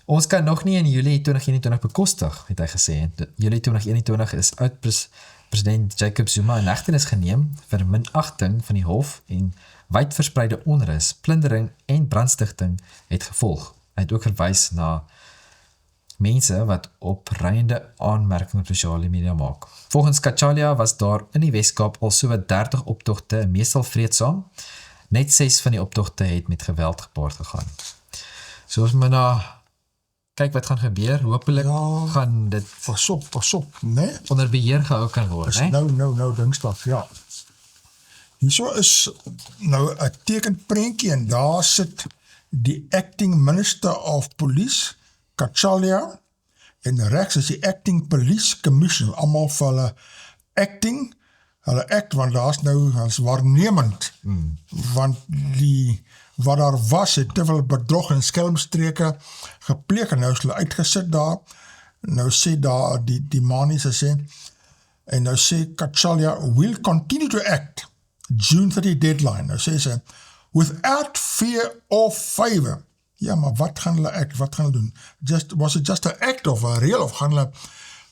Ons kan nog nie in Julie 2021 bekostig, het hy gesê. Julie 2021 is oud-president Jacob Zuma in hegtenis geneem vir minagting van die hof en wydverspreide onrus, plundering en brandstigting het gevolg. Hy het ook verwys na mense wat opreiende aanmerking op sosiale media maak. Volgens Kachalia was daar in die Wes-Kaap al sowat 30 optogte, meestal vreedsaam. Net 6 van die optogte het met geweld gepaard gegaan. So as my kyk wat gaan gebeur, hopelik gaan dit Pas op, né? onder beheer gehou kan word, né? Nou, Dinsdag, ja. Hierso is nou 'n tekenprentjie en daar sit die acting minister of police, Kachalia, en regs is die acting police commissioner, almal vir hulle acting, hulle act, want daar's nou as waarnemend, want wat daar was, het te veel bedrog en skelmstreke gepleeg, en nou is hulle uitgesit daar, nou sê daar, die maniese sê, en nou sê Kachalia, will continue to act, June 30 deadline, nou sê sy, without fear of favor. Ja, maar wat gaan hulle act, wat gaan hulle doen? Was it just an act of a real, of gaan hulle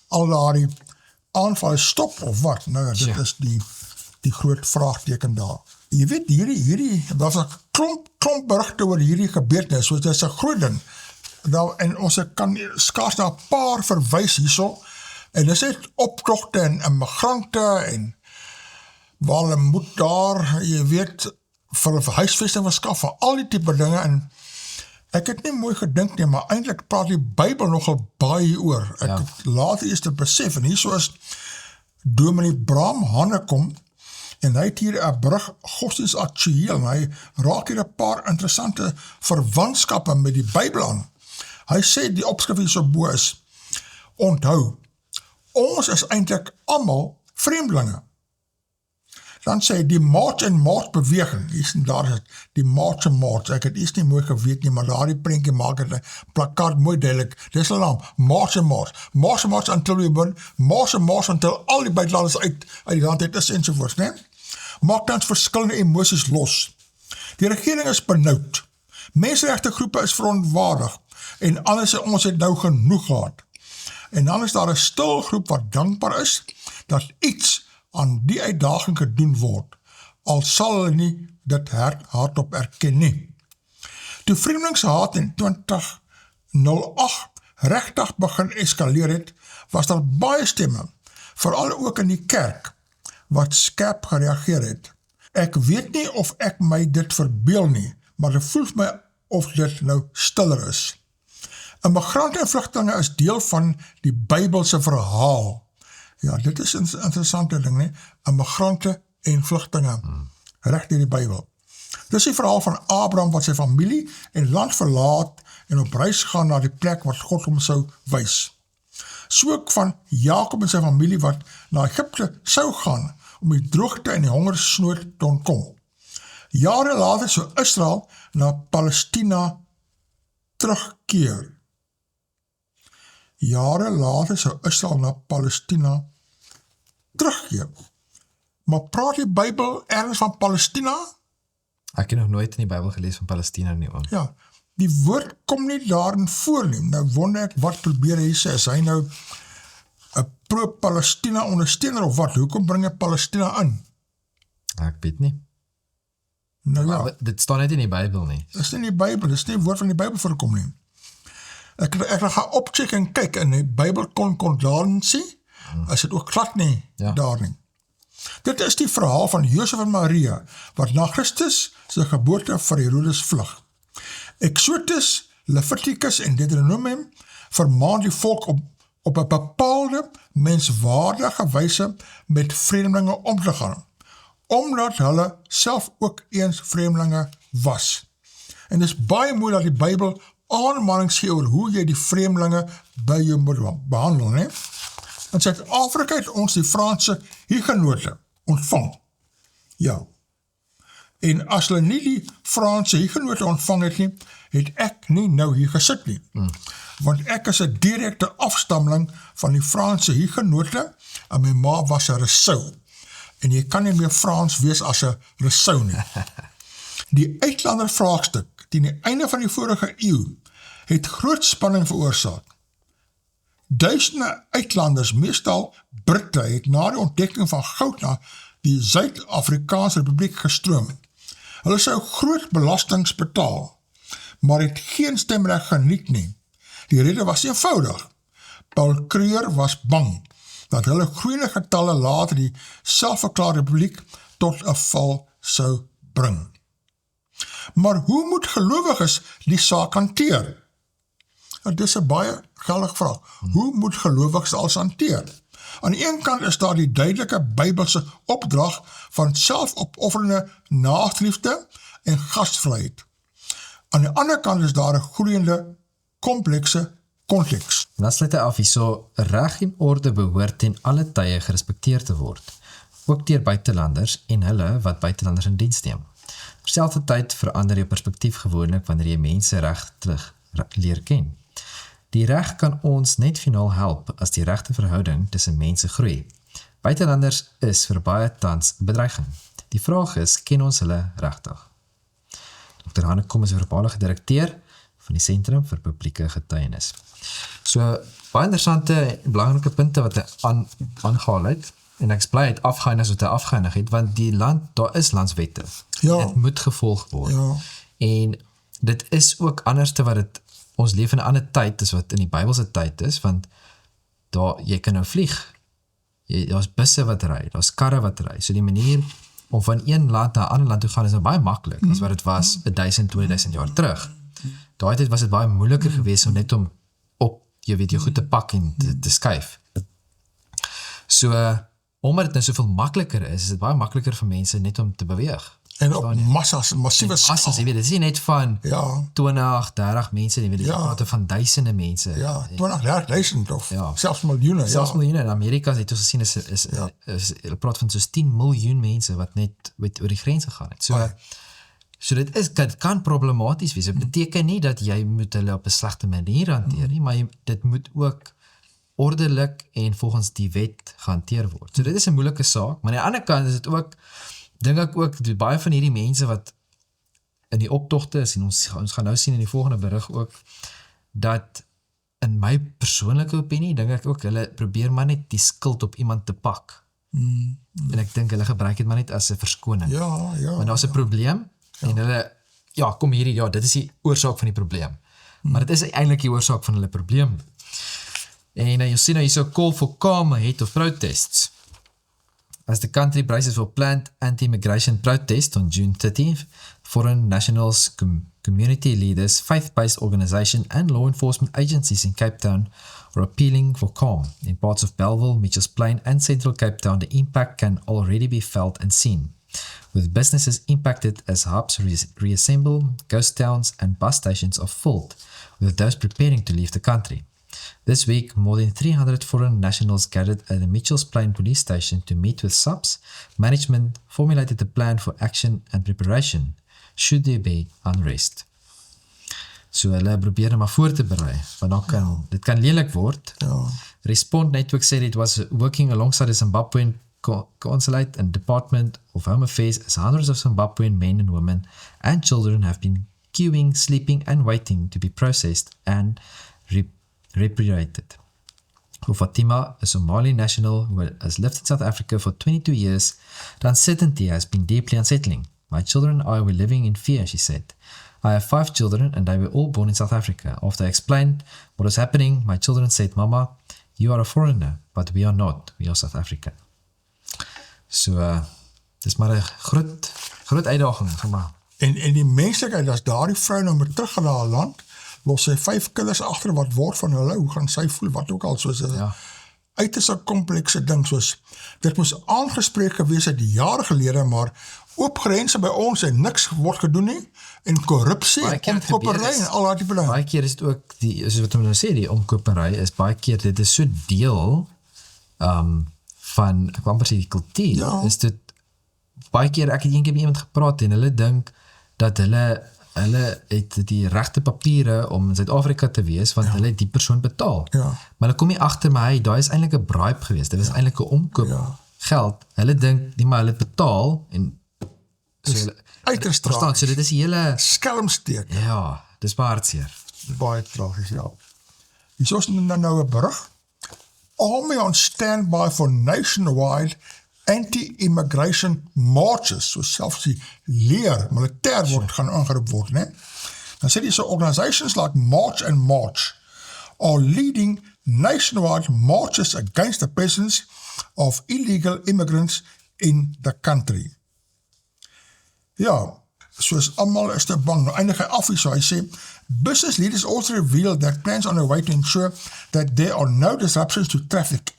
al daardie aanval stop, of wat? Nou ja, dit is die groot vraagteken daar. Jy weet, hierdie daar's 'n klomp berigte oor hierdie gebeurtenis, so dit is 'n groot ding. Nou, en ons kan skaars na 'n paar verwys hierso, en dis net optogte en immigrante, en waar hulle moet daar, jy weet, vir huisvesting verskaf, vir al die tipe dinge, en ek het nie mooi gedink nie, maar eintlik praat die Bybel nogal baie hieroor. Ek het later eers te besef, en hierso is Dominee Bram Hannekom, en hy het hier 'n brug godsdienst aktueel, en hy raak hier 'n paar interessante verwantskappe met die Bybel aan. Hy sê die opskrif hier so bo is, onthou, ons is eintlik almal vreemdelinge. Dan sê hy, die March and March beweging, daar is het, die March and March, ek het iets nie mooi geweet nie, maar daar die prentjie maak het, plakkaat mooi duidelik, dis hulle naam, March and March until we win, March and March until al die buitelanders uit die land het is, ensovoorts, nee? Maak dan verskillende emosies los. Die regering is benoud, mensenregte groepe is verontwaardig, en anders ons het nou genoeg gehad. En dan is daar 'n stil groep wat dankbaar is, dat iets aan die uitdaging gedoen word, al sal hulle nie dit hardop erken nie. Toe vreemdelingshaat in 2008 regtig begin eskaleer het, was daar baie stemme, veral ook in die kerk, wat skerp gereageer het. Ek weet nie of ek my dit verbeel nie, maar dit voel vir my of dit nou stiller is. Immigrante en vlugtelinge is deel van die Bybelse verhaal. Ja, dit is 'n interessante ding, nie? Immigrante en vlugtelinge, reg deur die Bybel. Dis die verhaal van Abraham wat sy familie en land verlaat en op reis gaan na die plek wat God hom sou wys. So ook van Jakob en sy familie wat na Egipte sou gaan om die droogte en die hongersnood te ontkom. Jare later sou Israel na Palestina terugkeer. Jare later sou Israel na Palestina terugkeer. Maar praat die Bybel ergens van Palestina? Ek het nog nooit in die Bybel gelees van Palestina nie, hoor. Ja, die woord kom nie daarin voor nie. Nou wonder ek, wat probeer hy sê? Is hy nou 'n pro-Palestina ondersteuner of wat? Hoekom bring hy Palestina in? Ek weet nie. Nou ja, Maar dit staan net in die Bybel nie. dit is nie in die Bybel, dit is nie 'n woord van die Bybel voorkom nie. Ek gaan opcheck en kyk in die Bybel konkordansie, is dit ook glad nie daar nie. Dit is die verhaal van Josef en Maria, wat na Christus sy geboorte vir Herodes vlug. Exodus, Leviticus en Deuteronomium vermaan die volk op 'n bepaalde menswaardige wyse met vreemdelinge om te gaan, omdat hulle self ook eens vreemdelinge was. En dit is baie mooi dat die Bybel aanmanings gee oor hoe jy die vreemdelinge by jou moet behandel, ne? In Suid-Afrika het ons die Franse hugenote ontvang. Ja. En as hulle nie die Franse hugenote ontvang het nie, het ek nie nou hier gesit nie. Want ek is 'n direkte afstammeling van die Franse hugenote, en my ma was 'n Rousseau. En jy kan nie meer Frans wees as 'n Rousseau nie. Die uitlander vraagstuk teen die einde van die vorige eeu het groot spanning veroorsaak. Duisende uitlanders, meestal Britte, het na die ontdekking van goud na die Suid-Afrikaanse Republiek gestroom. Hulle sou groot belastings betaal, maar het geen stemreg geniet nie. Die rede was eenvoudig. Paul Kruger was bang dat hulle groeiende getalle later die selfverklaarde republiek tot 'n val sou bring. Maar hoe moet gelowiges die saak hanteer? Dit is 'n baie geldige vraag. Hoe moet gelowiges alles hanteer? Aan die een kant is daar die duidelike Bybelse opdrag van selfopofferende naastenliefde en gastvryheid. Aan die ander kant is daar 'n groeiende, komplekse konteks. En dan sluit hy af hierso, reg en orde behoort ten alle tye gerespekteer te word, ook deur buitelanders en hulle wat buitelanders in diens neem. Terselfdertyd verander jou perspektief gewoonlik wanneer jy mense regtig leer ken. Die reg kan ons net finaal help as die regte verhouding tussen mense groei. Buitelanders is vir baie tans 'n bedreiging. Die vraag is, ken ons hulle regtig? Dr. Hanekom is 'n voormalige direkteur van die Sentrum vir Publieke Getuienis. So, baie interessante en belangrike punte wat hy aangehaal het, en ek is bly het afgeëindig wat hy afgeëindig het, want die land, daar is landswette. Ja. Dit moet gevolg word. Ja. En dit is ook anderste wat het, ons leef in 'n ander tyd, as wat in die Bybelse tyd is, want daar, jy kan nou vlieg. Daar's busse wat ry, daar's karre wat ry. So die manier om van een land na 'n ander land toe gaan is nou baie maklik, as wat dit was 1000, 2000 jaar terug. Daai tyd was dit baie moeiliker geweest om net om op, jy weet, jou goed te pak en te skuif. So, omdat dit nou soveel makliker is dit baie makliker vir mense net om te beweeg. En op massiewe Massas, jy weet, dit is nie net van Ja. 20, 30 mense, jy weet, dit praat van duisende mense. Ja, 20.000 of Ja. selfs miljoene. Selfs Ja. miljoene in Amerika, het ons gesien, hulle praat van soos 10 miljoen mense wat net oor die grens gegaan het. So dit kan problematies wees. Dit beteken nie dat jy moet hulle op 'n slegte manier hanteer nie, maar dit moet ook ordelik en volgens die wet gehanteer word. So dit is 'n moeilike saak, maar aan die ander kant is dit ook, dink ek ook, die baie van hierdie mense wat in die optogte is, en ons gaan nou sien in die volgende berig ook, dat in my persoonlike opinie, dink ek ook, hulle probeer maar net die skuld op iemand te pak. En ek dink hulle gebruik dit maar net as 'n verskoning. Ja. Want daar's 'n probleem, en hulle, kom hierdie, dit is die oorsaak van die probleem. Maar dit is eintlik die oorsaak van hulle probleem. En jy sien nou hierso, call for calm ahead of protests. As the country braces for planned anti-immigration protest on June 30th, foreign nationals, community leaders, faith-based organizations and law enforcement agencies in Cape Town are appealing for calm. In parts of Bellville, Mitchells Plain and central Cape Town, the impact can already be felt and seen, with businesses impacted as hubs reassemble, ghost towns and bus stations are filled with those preparing to leave the country. This week, more than 300 foreign nationals gathered at the Mitchells Plain police station to meet with SAPS. Management formulated a plan for action and preparation should there be unrest. So hulle probeer maar voor te berei, want dit kan lelik word. Ja. Respond Network said it was working alongside the Zimbabwean Consulate and Department of Home Affairs as hundreds of Zimbabwean men and women and children have been queuing, sleeping and waiting to be processed and repatriated. For Fatima, a Somali national who has lived in South Africa for 22 years, the uncertainty has been deeply unsettling. My children and I were living in fear, she said. I have 5 children and they were all born in South Africa. After I explained what was happening, my children said, Mama, you are a foreigner, but we are not. We are South African. So, dis maar 'n groot uitdaging vir my. En die menslikheid, as daardie vrou nou moet terug na haar land, los sy 5 kinders agter, wat word van hulle, hoe gaan sy voel, wat ook al, soos 'n uiters komplekse ding, soos, dit moes aangespreek gewees het jare gelede, maar oop grense by ons en niks word gedoen nie, en korrupsie, en omkopery, en al die belang. Baie keer is dit ook, soos wat ons nou sê, die omkopery is baie keer, dit is so deel van, ek wou amper sê die kultuur, is dit, baie keer, ek het eendag met iemand gepraat, en hulle dink, dat hulle het die regte papiere om in Suid-Afrika te wees, want hulle het die persoon betaal. Maar hulle kom nie agter my, daar is eintlik 'n bribe geweest, dit is eintlik 'n omkoop geld. Hulle dink, nie maar hulle het betaal, en so hulle, uiters verstaan, so dit is die hele skelmsteek. Ja, dis baie hartseer. Baie tragies, ja. Hier is nou 'n berig. Army on standby for nationwide anti-immigration marches, so selfs die leer, militair word gaan aangeroep word, ne? Dan sê die so organizations like March and March are leading nationwide marches against the presence of illegal immigrants in the country. Ja, soos almal is te bang, nou eindig hy af hier, so hy sê, business leaders also revealed that plans on the way to ensure that there are no disruptions to traffic,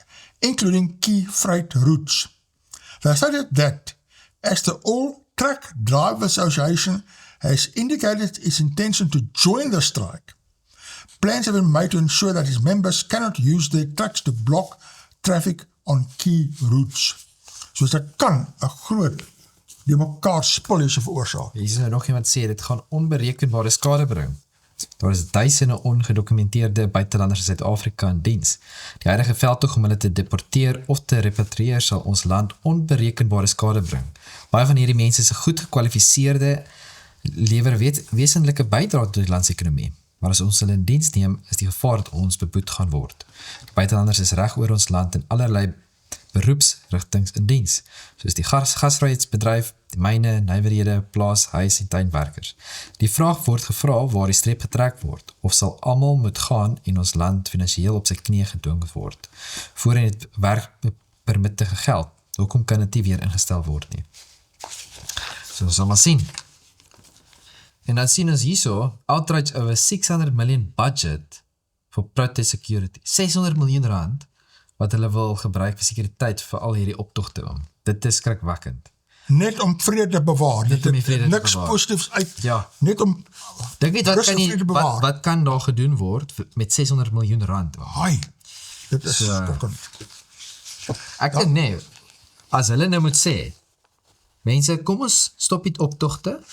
including key freight routes. They stated that, as the All Truck Drivers Association has indicated its intention to join the strike, plans have been made to ensure that its members cannot use their trucks to block traffic on key routes. Soos dit kan 'n groot die mekaar spul hierso veroorsaak. Hier is nou nog iemand sê, dit gaan onberekenbare skade bring. Daar is duisende ongedokumenteerde buitelanders in Suid-Afrika in diens. Die huidige veldtog om hulle te deporteer of te repatrieer sal ons land onberekenbare skade bring. Baie van hierdie mense is goed gekwalifiseerde, lewer wesenlike bydrae tot die landsekonomie. Maar as ons hulle in diens neem, is die gevaar dat ons beboet gaan word. Die buitelanders is reg oor ons land in allerlei beroepsrigtings in diens, soos die gasvryheidsbedryf, die myne, nywerhede, plaas, huis en tuinwerkers. Die vraag word gevra waar die streep getrek word, of sal almal moet gaan en ons land finansiëel op sy knieë gedwing word. Voorheen het werkpermitte gegeld, hoekom kan dit nie weer ingestel word nie? So ons sal maar sien. En dan sien ons hierso, outright over 600 million budget for protest security. 600 miljoen rand, wat hulle wil gebruik vir sekuriteit vir al hierdie optogte. Dit is skrikwekkend. Net om vrede te bewaar. Net om die vrede te niks bewaar. positiefs uit. Ja. Net om Dink net, wat rus kan, en vrede bewaar. wat kan daar gedoen word met 600 miljoen rand? Haai, dit is skokkend. Ek dink nee, as hulle nou moet sê, mense, kom ons stop die optogte,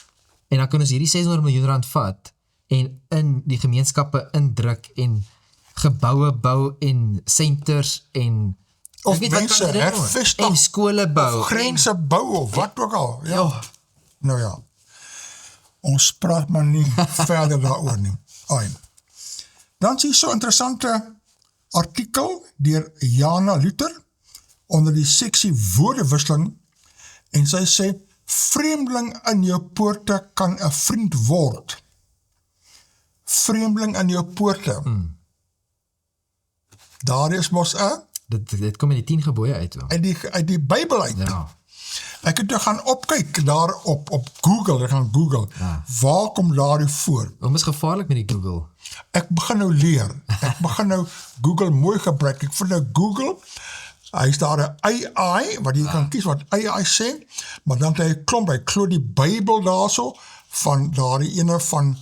en dan kan ons hierdie 600 miljoen rand vat, en in die gemeenskappe indruk, en geboue bou, en centers, en Of ek weet wat mense kan dit doen? hervestig, en skole bou, of grense bou, of wat ook al. Ja. Ja. Nou ja, ons praat maar nie verder daaroor nie. Ai. Dan sien so 'n interessante artikel deur Jana Luther onder die seksie woordewisseling, en sy sê, vreemdeling in jou poorte kan 'n vriend word. Vreemdeling in jou poorte. Daar is mos 'n Dit kom in die 10 gebooie uit. uit die Bybel uit. Ja. Ek het gaan opkyk daar op Google, ek gaan Google, waar kom daar voor? Om is gevaarlik met die Google. Ek begin nou leer, ek begin nou Google mooi gebruik, ek vind nou Google, hy is daar 'n AI, wat jy kan kies wat AI sê, maar dan het hy klomp, hy kloot die Bybel daarso, van daar die ene van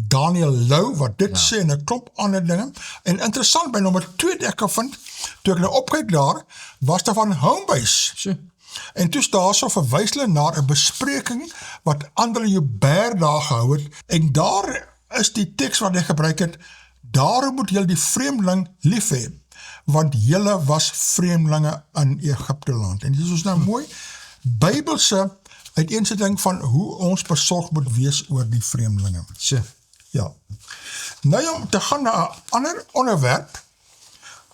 Daniel Louw, wat dit sê, en 'n klomp ander dinge, en interessant, by nommer 2 wat ek vind, toe ek nou opkyk daar, was daar van Homebase, Sure. en toes daar so verwys hulle na 'n bespreking, wat André Joubert daar gehou het, en daar is die teks wat hy gebruik het, daarom moet julle die vreemdeling lief hê, want julle was vreemdelinge in Egipte land. En dit is ons nou mooi, Bybelse uiteensetting van hoe ons besorg moet wees oor die vreemdelinge. Sure. Ja. Nou om te gaan na 'n ander onderwerp,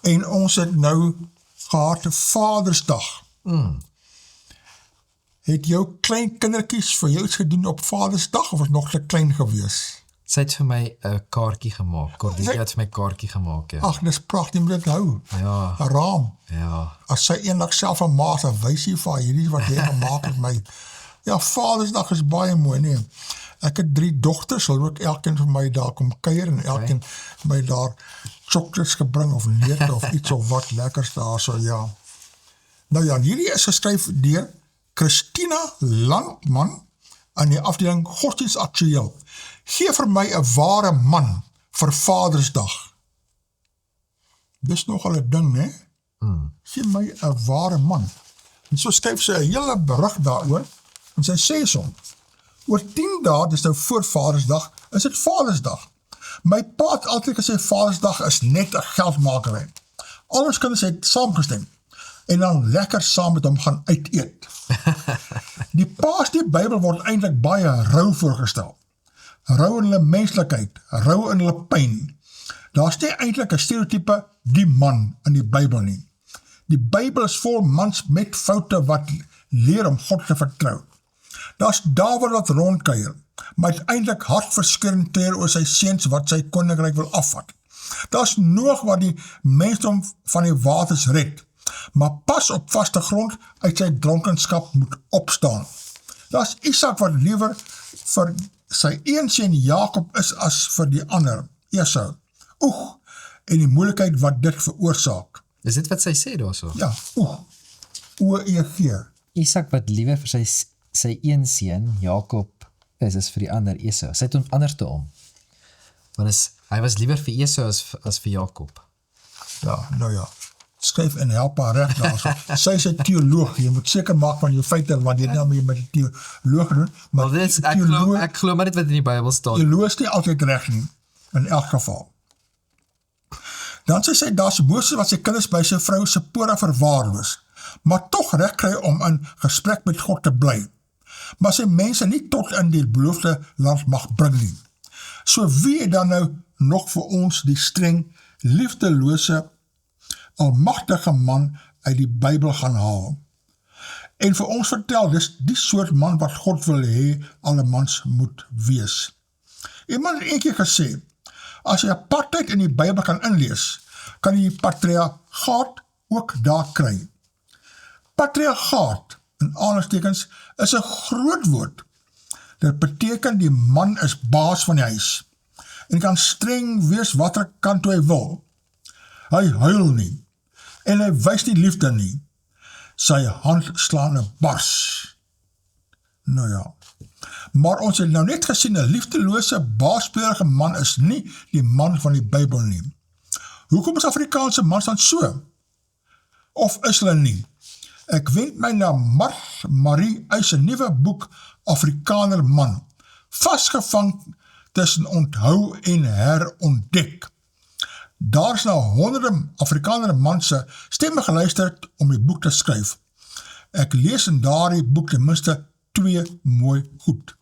en ons het nou gehad Vadersdag. Het jou klein kindertjies vir jou iets gedoen op Vadersdag, of was nog te klein gewees? Sy het vir my 'n kaartjie gemaak. Cordelia het vir my kaartjie gemaak, ja. Ag, dis pragtig, jy moet dit hou. Ja. 'n raam. Ja. As sy eendag self 'n maat, dan wys jy vir haar, hierdie wat jy gemaak het my. Ja, Vadersdag is baie mooi, nee. Ek het 3 dogters, hulle ook elkeen vir my daar kom kuier, en elkeen my daar chocolates gebring, of neute, of iets of wat lekkers daar, so ja. Nou ja, hierdie is geskryf deur Christina Landman, aan die afdeling Godsdienst Aktueel. Gee vir my 'n ware man vir Vadersdag. Dis nogal 'n ding, né? Gee my 'n ware man. En so skryf sy 'n hele berig daaroor, en sy sê so, oor 10 dae, dis nou voor Vadersdag, is dit Vadersdag. My pa het altyd gesê, Vadersdag is net 'n geldmakerij. Al ons kinders het saamgestem, en dan lekker saam met hom gaan uiteet. Die paas die Bybel word eintlik baie rou voorgestel. Rou in hulle menslikheid, rou in hulle pyn. Daar's nie eintlik 'n stereotype die man in die Bybel nie. Die Bybel is vol mans met foute wat leer om God te vertrou. Daar's Dawid wat rondkuier, maar uiteindelik hartverskeurend treur oor sy seuns wat sy koninkryk wil afvat. Daar's Noag wat die mensdom van die waters red, maar pas op vaste grond uit sy dronkenskap moet opstaan. Daar's Isak wat liewer vir sy een seun Jakob is as vir die ander, Esau. Oeg, en die moeilikheid wat dit veroorsaak. Is dit wat sy sê daarso? Ja, OEG. Isak wat liewer vir sy een seun, Jakob, is vir die ander Esau. Sy het hom andersom. Want hy was liewer vir Esau as vir Jakob. Ja, nou ja. Skryf en help haar reg daarso. Sy is 'n teoloog. Jy moet seker maak van jou feite want jy nou met 'n teoloog doen, maar ek glo maar net wat in die Bybel staan. Teoloog is nie altyd reg nie in elk geval. Dan sê daar's Moses wat sy kinders by sy vrou Sipora verwaarloos, maar tog reg kry om in gesprek met God te bly. Maar sy mense nie tot in die beloofde land mag bring nie. So wie het dan nou nog vir ons die streng, liefdelose, almagtige man uit die Bybel gaan haal? En vir ons vertel, dis die soort man wat God wil hê alle mans moet wees. Iemand het eendag gesê, as jy apartheid in die Bybel kan inlees, kan jy die patriargaat ook daar kry. Patriargaat, in aanhalingstekens, is 'n groot woord. Dit beteken die man is baas van die huis en kan streng wees watter kant toe hy wil. Hy huil nie en hy wys nie liefde nie. Sy hand slaan 'n bars. Nou ja. Maar ons het nou net gesien 'n liefdelose, baasspelerige man is nie die man van die Bybel nie. Hoekom is Afrikaanse mans dan so? Of is hulle nie? Ek wend my na Marie Uys se nuwe boek Afrikaner man, vasgevang tussen onthou en herontdek. Daar is nou honderde Afrikaner manse stemme geluister om die boek te skryf. Ek lees in daardie boek ten minste 2 mooi goed.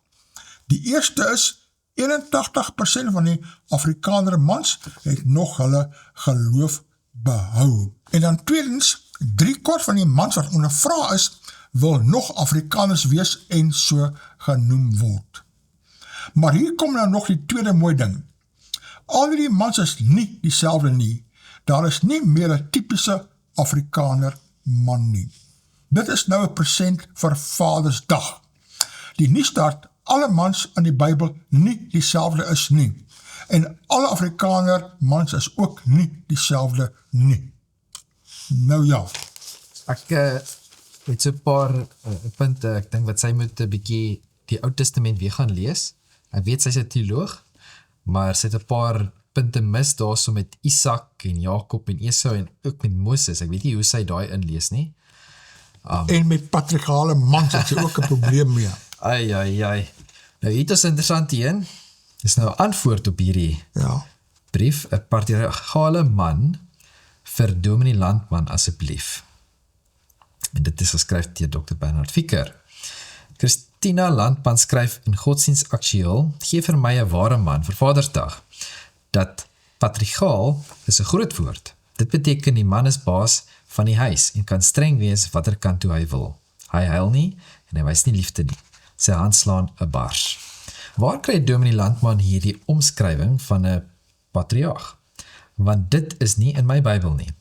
Die eerste is 81% van die Afrikaner mans het nog hulle geloof behou. En dan tweedens, 3/4 van die mans wat ondervra is, wil nog Afrikaners wees en so genoem word. Maar hier kom nou nog die tweede mooi ding. Al die mans is nie dieselfde nie. Daar is nie meer 'n typiese Afrikaner man nie. Dit is nou 'n present vir Vadersdag. Die nuus dat alle mans in die Bybel nie dieselfde is nie. En alle Afrikaner mans is ook nie dieselfde nie. Nou ja. Ek het so 'n paar punte, ek dink wat sy moet 'n bietjie die Ou Testament weer gaan lees. Ek weet sy's 'n teoloog, maar sy het 'n paar punte mis daarso met Isak en Jakob en Esau en ook met Moses. Ek weet nie hoe sy daai inlees nie. En met patriargale mans het sy ook 'n probleem mee. Ai. Nou hier is 'n interessante een. Dis nou 'n antwoord op hierdie brief. 'n patriargale man vir Dominee Landman asseblief. En dit is geskryf deur Dr. Bernard Fieker. Christina Landman skryf in Godsdienst Aktueel, gee vir my 'n ware man vir Vadersdag. Dat patriargaal is 'n groot woord. Dit beteken die man is baas van die huis en kan streng wees watter kant toe hy wil. Hy huil nie en hy wys nie liefde nie. Sy hand slaan 'n bars. Waar kry Dominee Landman hierdie omskrywing van 'n patriarg? Want dit is nie in my Bybel nie.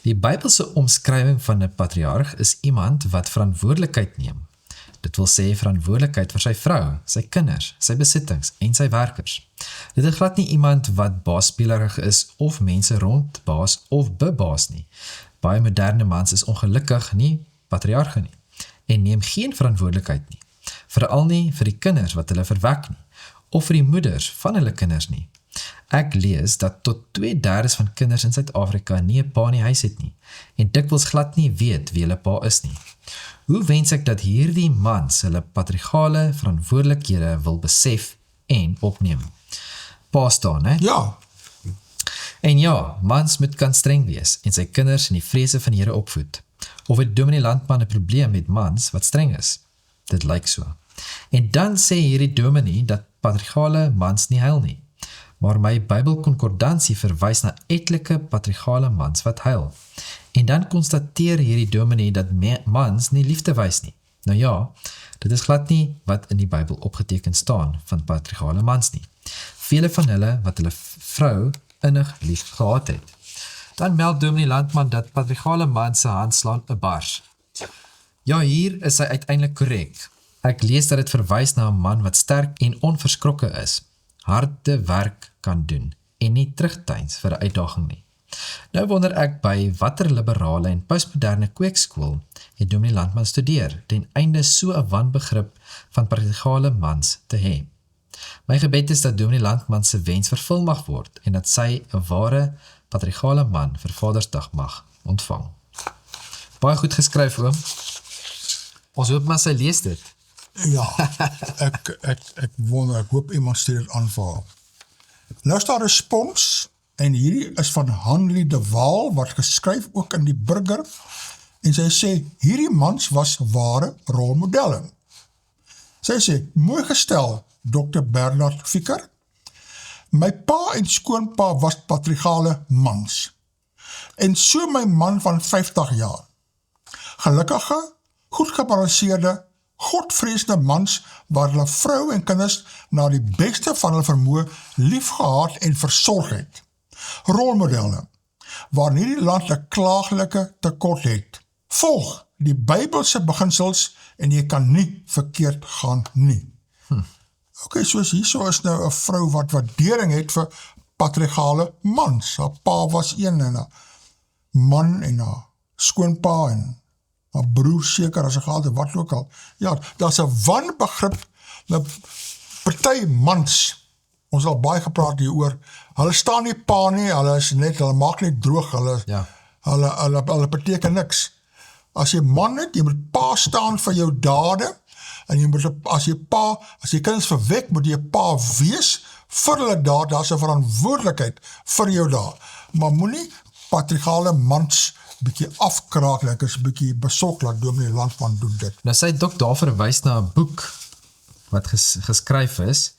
Die Bybelse omskrywing van 'n patriarg is iemand wat verantwoordelikheid neem. Dit wil sê verantwoordelikheid vir sy vrou, sy kinders, sy besittings en sy werkers. Dit is glad nie iemand wat baasspelerig is of mense rondbaas of bebaas nie. Baie moderne mans is ongelukkig nie patriarge nie en neem geen verantwoordelikheid nie. Veral nie vir die kinders wat hulle verwek nie, of vir die moeders van hulle kinders nie. Ek lees dat tot 2/3 van kinders in Suid-Afrika nie 'n pa in die huis het nie, en dikwels glad nie weet wie hulle pa is nie. Hoe wens ek dat hierdie mans hulle patriargale verantwoordelikhede wil besef en opneem? Pa staan, hè? Ja. En ja, mans moet kan streng wees en sy kinders in die vrese van die Here opvoed. Of het Dominee Landman 'n probleem met mans wat streng is? Dit lyk so. En dan sê hierdie dominee dat patriargale mans nie huil nie. Maar my Bybelkonkordansie verwys na etlike patriargale mans wat huil. En dan konstateer hierdie dominee dat mans nie liefde wys nie. Nou ja, dit is glad nie wat in die Bybel opgeteken staan van patriargale mans nie. Vele van hulle wat hulle vrou innig lief gehad het. Dan meld Dominee Landman dat patriargale mans se hand slaan 'n bars. Ja, hier is hy uiteindelik korrek. Ek lees dat dit verwys na 'n man wat sterk en onverskrokke is, harde werk kan doen en nie terugtyns vir 'n uitdaging nie. Nou wonder ek by watter liberale en postmoderne kweekskool het Dominee Landman studeer, ten einde so 'n wanbegrip van patriargale mans te hê. My gebed is dat Dominee Landman se wens vervul mag word en dat sy 'n ware patriargale man vir Vadersdag mag ontvang. Baie goed geskryf, oom. Ons hoop maar sy lees dit. Ja, ek wonder, ek hoop iemand stuur dit aan vir haar. Nou is daar 'n respons, en hierdie is van Hanlie de Waal, wat geskryf ook in die Burger, en sy sê, hierdie mans was ware rolmodelle. Sy sê, mooi gestel, Dr. Bernard Fieker, my pa en skoonpa was patriargale mans, en so my man van 50 jaar. Gelukkige, goed gebalanseerde, godvreesende mans waar hulle vrou en kinders na die beste van hulle vermoë liefgehad en versorg het. Rolmodelle, waar hierdie land 'n klaaglike tekort het. Volg die Bybelse beginsels en jy kan nie verkeerd gaan nie. Ok, soos hierso is nou 'n vrou wat waardering het vir patriargale mans. Haar pa was een en 'n man en 'n skoonpa en 'n broer seker as 'n gehad en wat ook al. Ja, daar's 'n wanbegrip. Nou, party mans, ons het al baie gepraat hieroor, hulle staan nie pa nie, hulle maak net droog, hulle beteken niks. As jy man het, jy moet pa staan vir jou dade, en jy moet, as jy kinders verwek, moet jy pa wees vir hulle daad, daar's 'n verantwoordelikheid vir jou daad. Maar moenie patriargale mans bietjie afkraak, ek is bietjie besok, laat Dominee Landman doen dit. Nou sy het ook daar verwys na 'n boek wat geskryf is,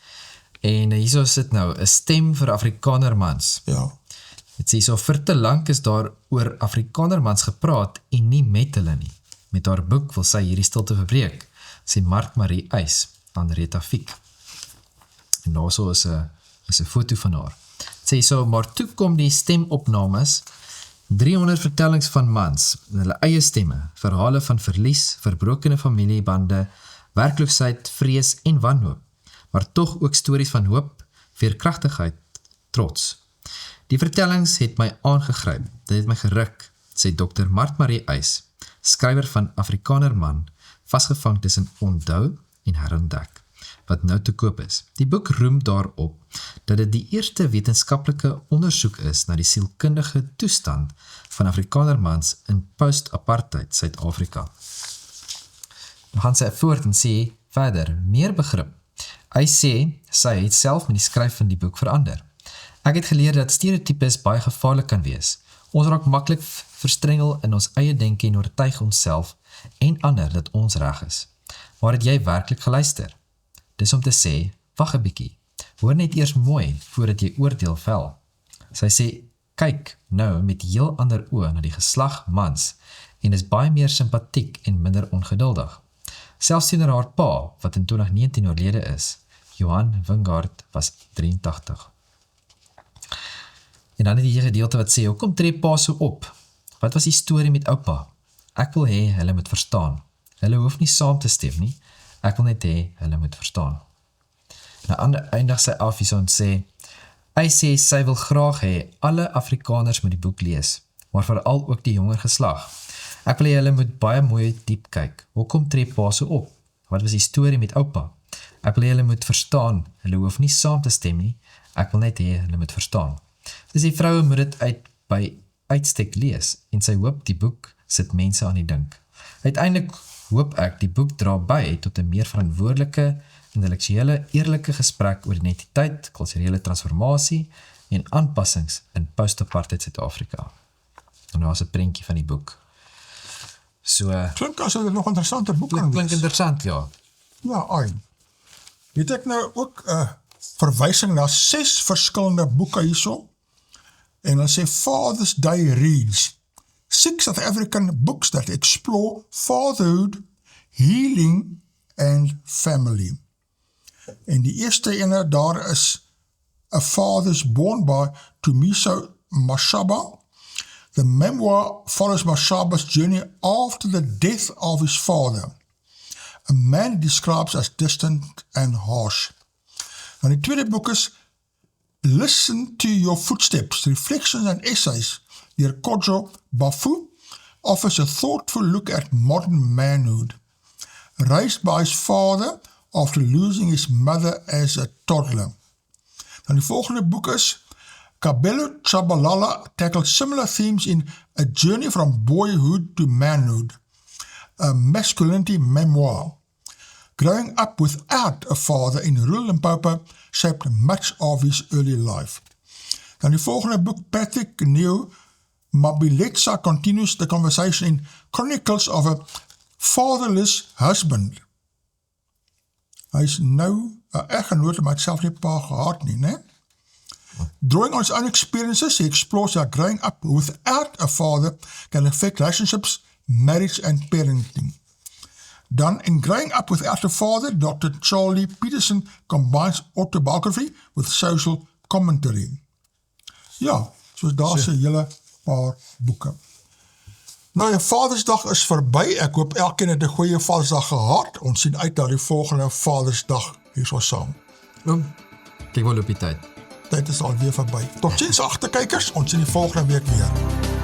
en hierso is dit nou, 'n stem vir Afrikanermans. Ja. Het sê so, vir te lank is daar oor Afrikanermans gepraat en nie met hulle nie. Met haar boek wil sy hierdie stilte verbreek, sê Mark Marie Eys aan Rita Fiek. En daarso is 'n foto van haar. Het sê so, maar toe kom die stemopnames, 300 vertellings van mans, hulle eie stemme, verhale van verlies, verbrokene familiebande, werkloosheid, vrees en wanhoop, maar tog ook stories van hoop, veerkragtigheid, trots. Die vertellings het my aangegryp, dit het my geruk, sê Dr. Mark Marie Eys, skrywer van Afrikanerman, vasgevang tussen onthou en herontdek, wat nou te koop is. Die boek roem daarop dat dit die eerste wetenskaplike ondersoek is na die sielkundige toestand van Afrikanermans in post-apartheid Suid-Afrika. Dan gaan sy voort en sê verder, meer begrip. Hy sê, sy het self met die skryf van die boek verander. Ek het geleer dat stereotypes baie gevaarlik kan wees. Ons raak maklik verstrengel in ons eie denke en oortuig onsself en ander dat ons reg is. Maar het jy werklik geluister? Dis om te sê, wag 'n bietjie, hoor net eers mooi voordat jy oordeel vel. Sy sê, kyk nou met heel ander oë na die geslag mans en is baie meer simpatiek en minder ongeduldig. Selfs teenoor haar pa, wat in 2019 oorlede is, Johan Wingard was 83. En dan het die gedeelte wat sê, hoekom tree pa so op? Wat was die storie met oupa? Ek wil hê hulle moet verstaan. Hulle hoef nie saam te stem nie. Ek wil net hê hulle moet verstaan. Nou eindig sy af hierso en sê, hy sê sy wil graag hê alle Afrikaners moet die boek lees, maar veral ook die jonger geslag. Ek wil hê hulle moet baie mooi diep kyk. Hoekom tree pa so op? Wat was die storie met oupa? Ek wil hê hulle moet verstaan. Hulle hoef nie saam te stem nie. Ek wil net hê hulle moet verstaan. Dus die vroue moet dit by uitstek lees en sy hoop die boek sit mense aan die dink. Uiteindelik hoop ek die boek dra by tot 'n meer verantwoordelike, intellektuele, eerlike gesprek oor identiteit, kulturele transformasie en aanpassings in post-apartheid Suid-Afrika. En daar is 'n prentjie van die boek. So, Klink as dit nog 'n interessante boek kan wees. Klink interessant, ja. Ja, ai. Het ek nou ook 'n verwysing na 6 verskillende boeke hierso. En dan sê Father's Day Reads. 6 South African books that explore fatherhood, healing and family. En die eerste ene daar is A Father's Born by Tumiso Mashaba. The memoir follows Mashaba's journey after the death of his father, a man he describes as distant and harsh. En die tweede boek is Listen to Your Footsteps, Reflections and Essays, deur Kojo Bafu, offers a thoughtful look at modern manhood. Raised by his father after losing his mother as a toddler. Dan die volgende boek is Kabelo Tshabalala tackles similar themes in A Journey from Boyhood to Manhood, a masculinity memoir. Growing up without a father in rural Limpopo shaped much of his early life. Dan die volgende boek, Patrick Neo Mabiletsa, continues the conversation in Chronicles of a Fatherless Husband. Hy is nou 'n eggenoot, maar hy het self nie pa gehad nie, né? Drawing on his own experiences, he explores how growing up without a father can affect relationships, marriage and parenting. Dan, in Growing Up Without a Father, Dr. Charlie Peterson combines autobiography with social commentary. Ja, so daar is 'n hele paar boeke. Nou, die Vadersdag is verby. Ek hoop elkeen het 'n goeie Vadersdag gehad. Ons sien uit na die volgende Vadersdag hierso saam. Kyk wel op die tyd. Tyd is alweer verby. Tot ziens, agterkykers. Ons sien die volgende week weer.